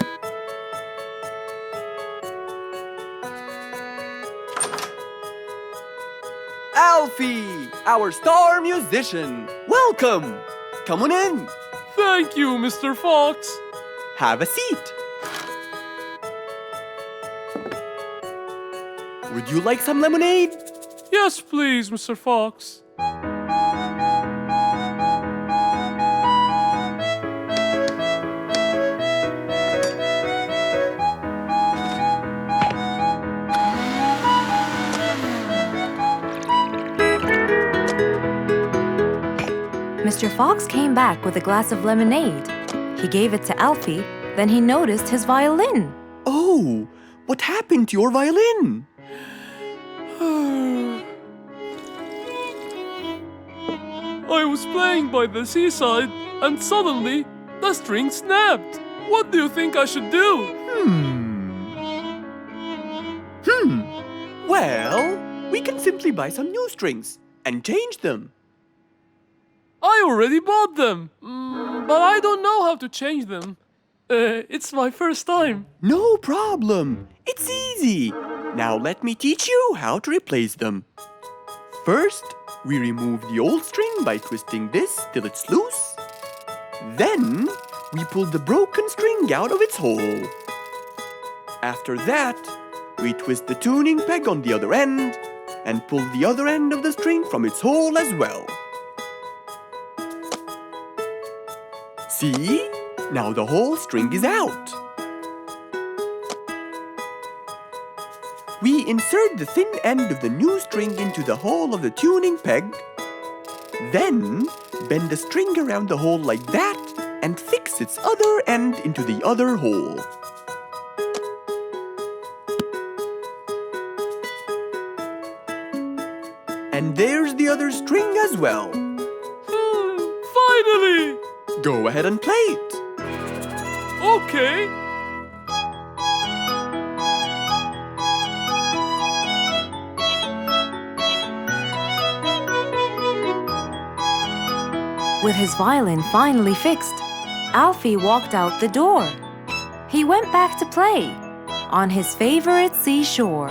Alfie, our star musician. Welcome. Come on in. Thank you, Mr. Fox. Have a seat. Would you like some lemonade? Yes, please, Mr. Fox. Mr. Fox came back with a glass of lemonade. He gave it to Alfie, then he noticed his violin. Oh, what happened to your violin? I was playing by the seaside, and suddenly the string snapped. What do you think I should do? Well, we can simply buy some new strings and change them. I already bought them, but I don't know how to change them. It's my first time. No problem. It's easy. Now let me teach you how to replace them. First, we remove the old string by twisting this till it's loose. Then, we pull the broken string out of its hole. After that, we twist the tuning peg on the other end and pull the other end of the string from its hole as well. See? Now the whole string is out. We insert the thin end of the new string into the hole of the tuning peg. Then, bend the string around the hole like that and fix its other end into the other hole. And there's the other string as well. Finally! Go ahead and play it. Okay. With his violin finally fixed, Alfie walked out the door. He went back to play on his favorite seashore.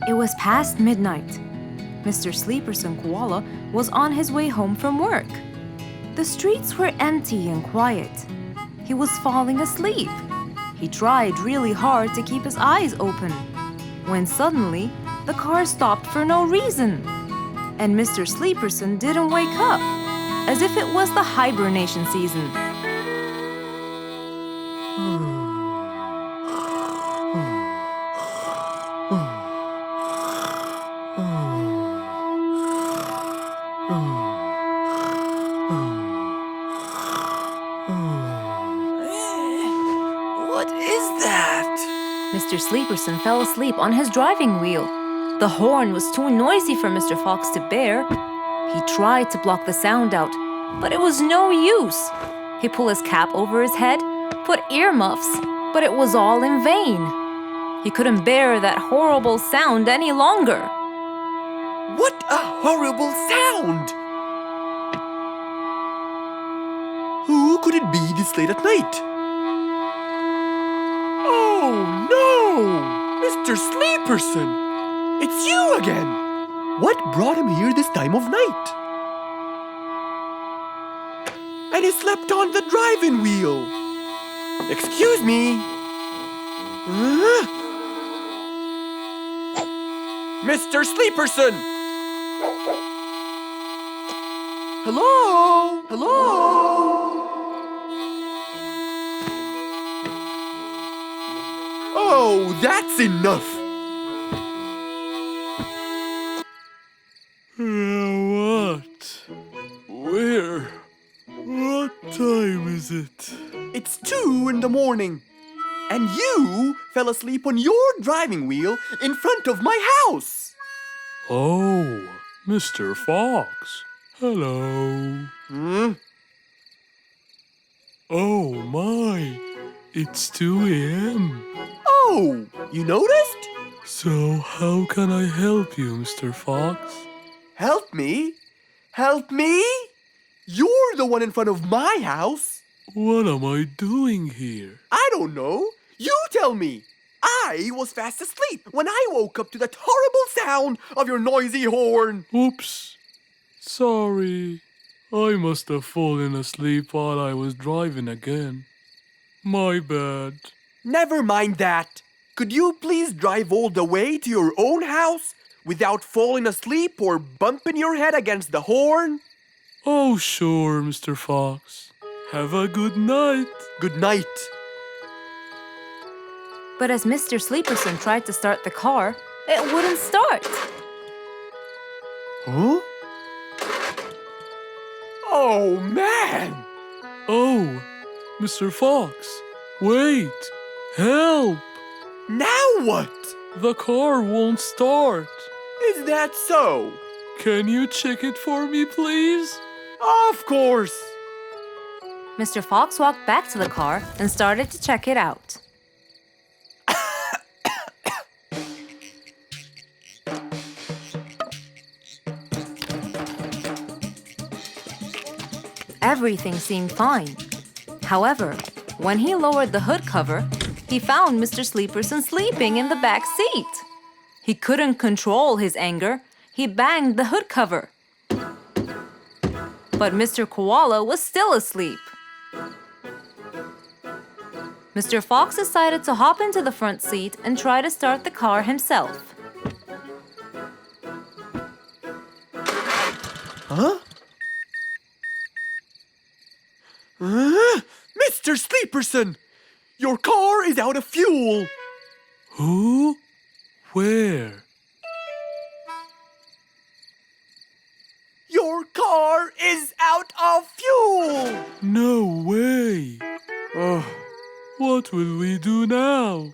It was past midnight. Mr. Sleeperson Koala was on his way home from work. The streets were empty and quiet. He was falling asleep. He tried really hard to keep his eyes open, when suddenly the car stopped for no reason. And Mr. Sleeperson didn't wake up, as if it was the hibernation season. What is that? Mr. Sleeperson fell asleep on his driving wheel. The horn was too noisy for Mr. Fox to bear. He tried to block the sound out, but it was no use. He pulled his cap over his head, put earmuffs, but it was all in vain. He couldn't bear that horrible sound any longer. What a horrible sound! Who could it be this late at night? Oh no! Mr. Sleeperson! It's you again! What brought him here this time of night? And he slept on the driving wheel. Excuse me. Mr. Sleeperson! Hello? Hello? Oh, that's enough! What? Where? What time is it? It's 2 in the morning. And you fell asleep on your driving wheel in front of my house. Oh, Mr. Fox. Hello. Oh my, it's 2 a.m. Oh, you noticed? So how can I help you, Mr. Fox? Help me? Help me? You're the one in front of my house. What am I doing here? I don't know. You tell me. I was fast asleep when I woke up to that horrible sound of your noisy horn. Oops. Sorry. I must have fallen asleep while I was driving again. My bad. Never mind that. Could you please drive all the way to your own house without falling asleep or bumping your head against the horn? Oh, sure, Mr. Fox. Have a good night. Good night. But as Mr. Sleeperson tried to start the car, it wouldn't start. Huh? Oh, man! Oh, Mr. Fox, wait! Help! Now what? The car won't start. Is that so? Can you check it for me, please? Of course! Mr. Fox walked back to the car and started to check it out. Everything seemed fine. However, when he lowered the hood cover, he found Mr. Sleeperson sleeping in the back seat. He couldn't control his anger. He banged the hood cover. But Mr. Koala was still asleep. Mr. Fox decided to hop into the front seat and try to start the car himself. Huh? Mr. Sleeperson! Your car is out of fuel! Who? Where? Your car is out of fuel! No way! Oh, What will we do now?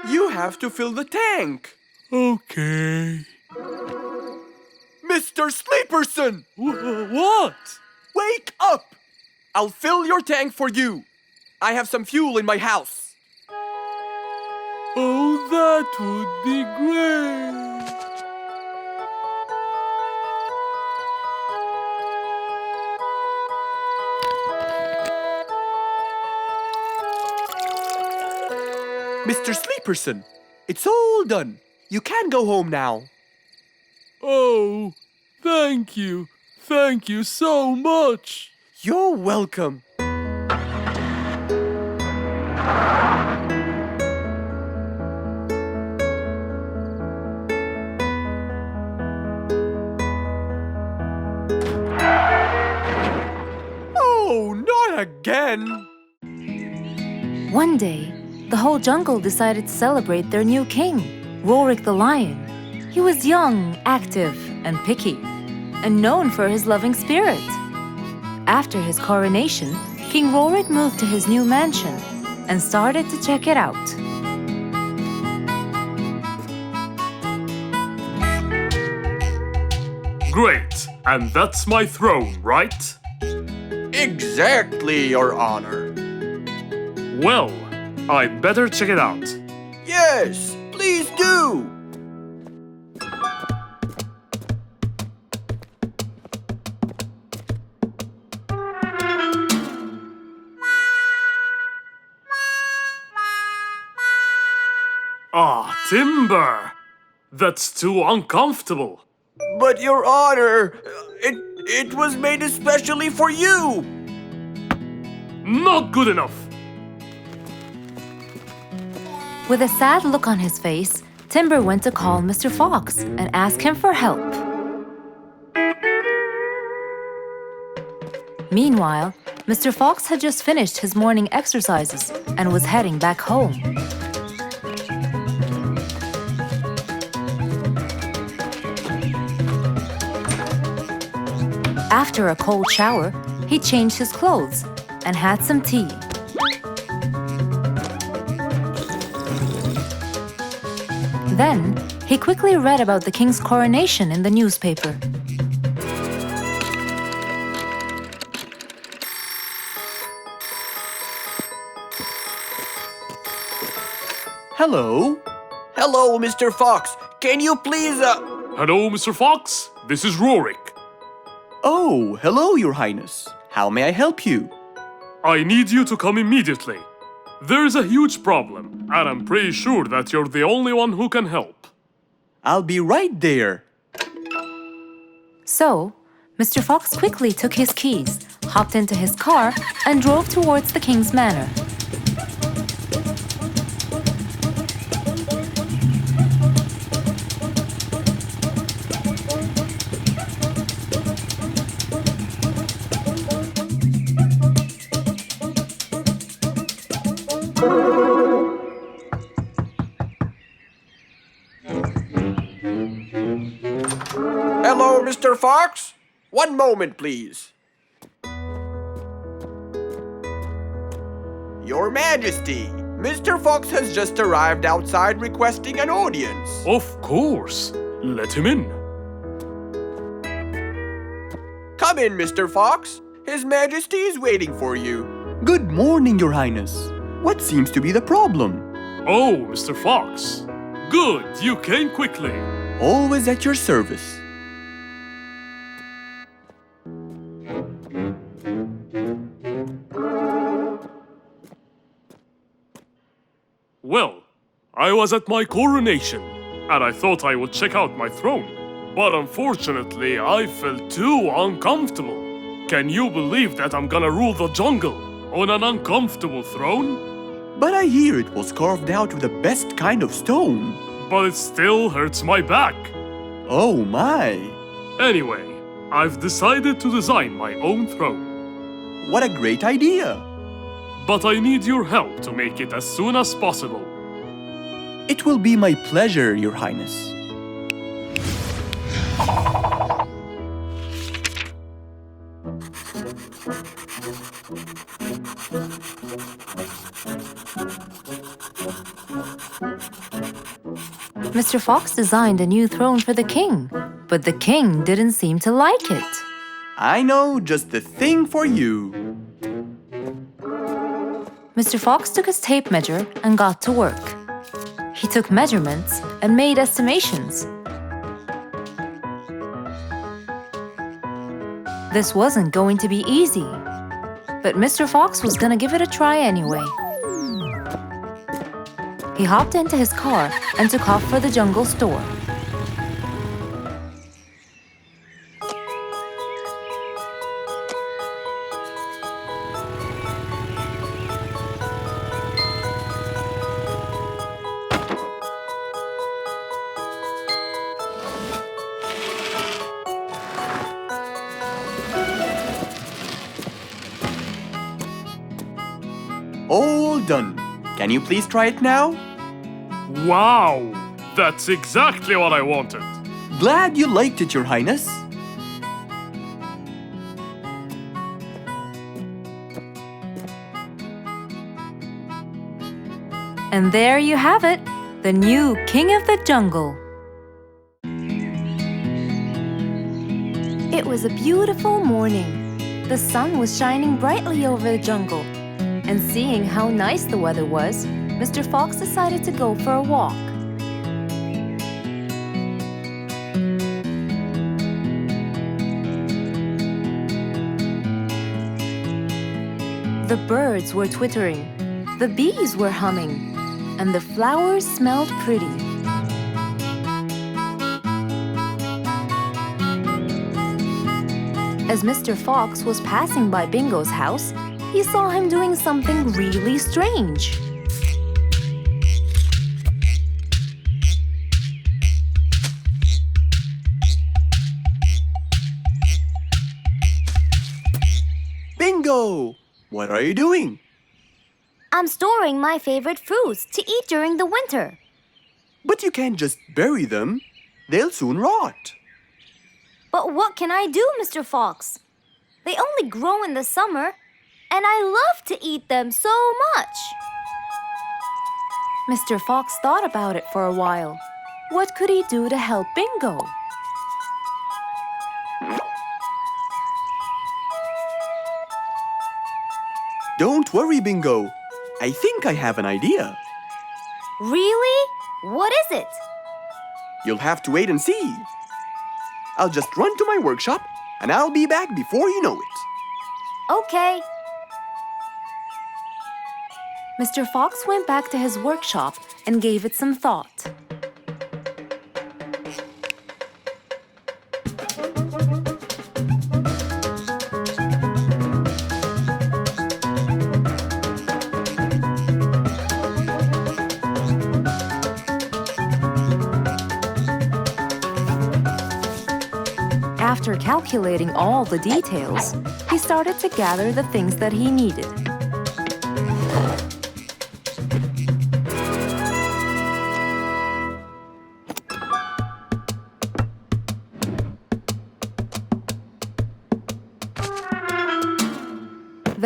you have to fill the tank! Okay. Mr. Sleeperson! What? Wake up! I'll fill your tank for you. I have some fuel in my house. Oh, that would be great. Mr. Sleeperson, it's all done. You can go home now. Oh, thank you. Thank you so much. You're welcome. Oh, not again! One day, the whole jungle decided to celebrate their new king, Rorik the lion. He was young, active, and picky, and known for his loving spirit. After his coronation, King Rorik moved to his new mansion and started to check it out. Great. And that's my throne, right? Exactly, Your Honor. Well, I'd better check it out. Yes, please do. Ah, timber! That's too uncomfortable. But Your Honor, it was made especially for you. Not good enough. With a sad look on his face, Timber went to call Mr. Fox and ask him for help. Meanwhile, Mr. Fox had just finished his morning exercises and was heading back home. After a cold shower, he changed his clothes and had some tea. Then, he quickly read about the king's coronation in the newspaper. Hello? Hello, Mr. Fox. Can you please, Hello, Mr. Fox. This is Rorik. Oh, hello, Your Highness. How may I help you? I need you to come immediately. There's a huge problem, and I'm pretty sure that you're the only one who can help. I'll be right there. So, Mr. Fox quickly took his keys, hopped into his car, and drove towards the king's manor. Fox, one moment, please. Your Majesty, Mr. Fox has just arrived outside requesting an audience. Of course. Let him in. Come in, Mr. Fox. His Majesty is waiting for you. Good morning, Your Highness. What seems to be the problem? Oh, Mr. Fox. Good, you came quickly. Always at your service. Well, I was at my coronation, and I thought I would check out my throne. But unfortunately, I felt too uncomfortable. Can you believe that I'm gonna rule the jungle on an uncomfortable throne? But I hear it was carved out with the best kind of stone. But it still hurts my back. Oh my! Anyway, I've decided to design my own throne. What a great idea! But I need your help to make it as soon as possible. It will be my pleasure, Your Highness. Mr. Fox designed a new throne for the king, but the king didn't seem to like it. I know just the thing for you. Mr. Fox took his tape measure and got to work. He took measurements and made estimations. This wasn't going to be easy, but Mr. Fox was gonna give it a try anyway. He hopped into his car and took off for the jungle store. All done. Can you please try it now? Wow! That's exactly what I wanted. Glad you liked it, Your Highness. And there you have it, the new king of the jungle. It was a beautiful morning. The sun was shining brightly over the jungle. And seeing how nice the weather was, Mr. Fox decided to go for a walk. The birds were twittering, the bees were humming, and the flowers smelled pretty. As Mr. Fox was passing by Bingo's house, he saw him doing something really strange. Bingo! What are you doing? I'm storing my favorite fruits to eat during the winter. But you can't just bury them. They'll soon rot. But what can I do, Mr. Fox? They only grow in the summer, and I love to eat them so much. Mr. Fox thought about it for a while. What could he do to help Bingo? Don't worry, Bingo. I think I have an idea. Really? What is it? You'll have to wait and see. I'll just run to my workshop, and I'll be back before you know it. Okay. Mr. Fox went back to his workshop and gave it some thought. After calculating all the details, he started to gather the things that he needed.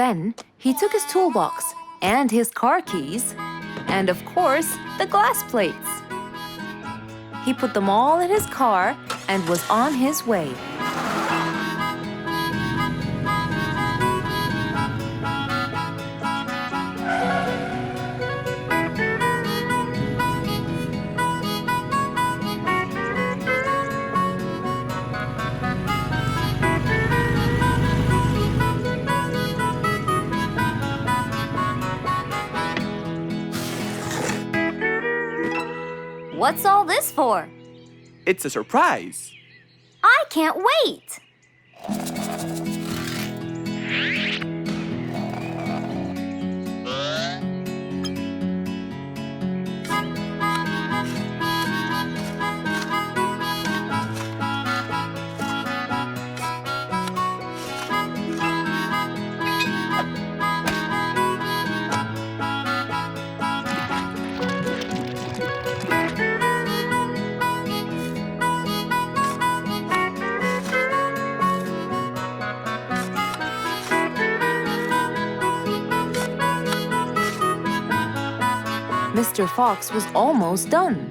Then he took his toolbox and his car keys, and of course, the glass plates. He put them all in his car and was on his way. What's all this for? It's a surprise. I can't wait! Mr. Fox was almost done,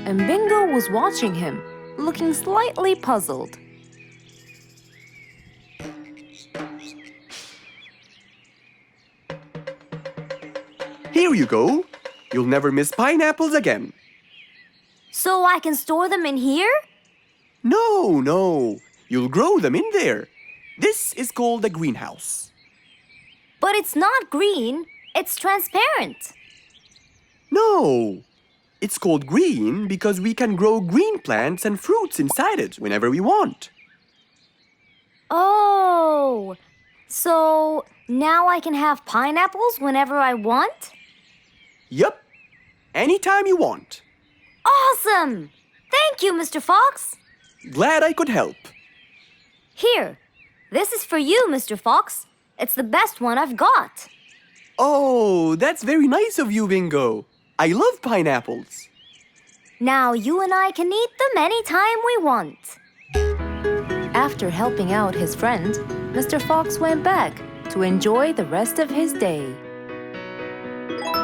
and Bingo was watching him, looking slightly puzzled. Here you go. You'll never miss pineapples again. So I can store them in here? No. You'll grow them in there. This is called a greenhouse. But it's not green, it's transparent. No. It's called green because we can grow green plants and fruits inside it whenever we want. Oh, so now I can have pineapples whenever I want? Yup. Anytime you want. Awesome! Thank you, Mr. Fox. Glad I could help. Here, this is for you, Mr. Fox. It's the best one I've got. Oh, that's very nice of you, Bingo. I love pineapples. Now you and I can eat them anytime we want. After helping out his friend, Mr. Fox went back to enjoy the rest of his day.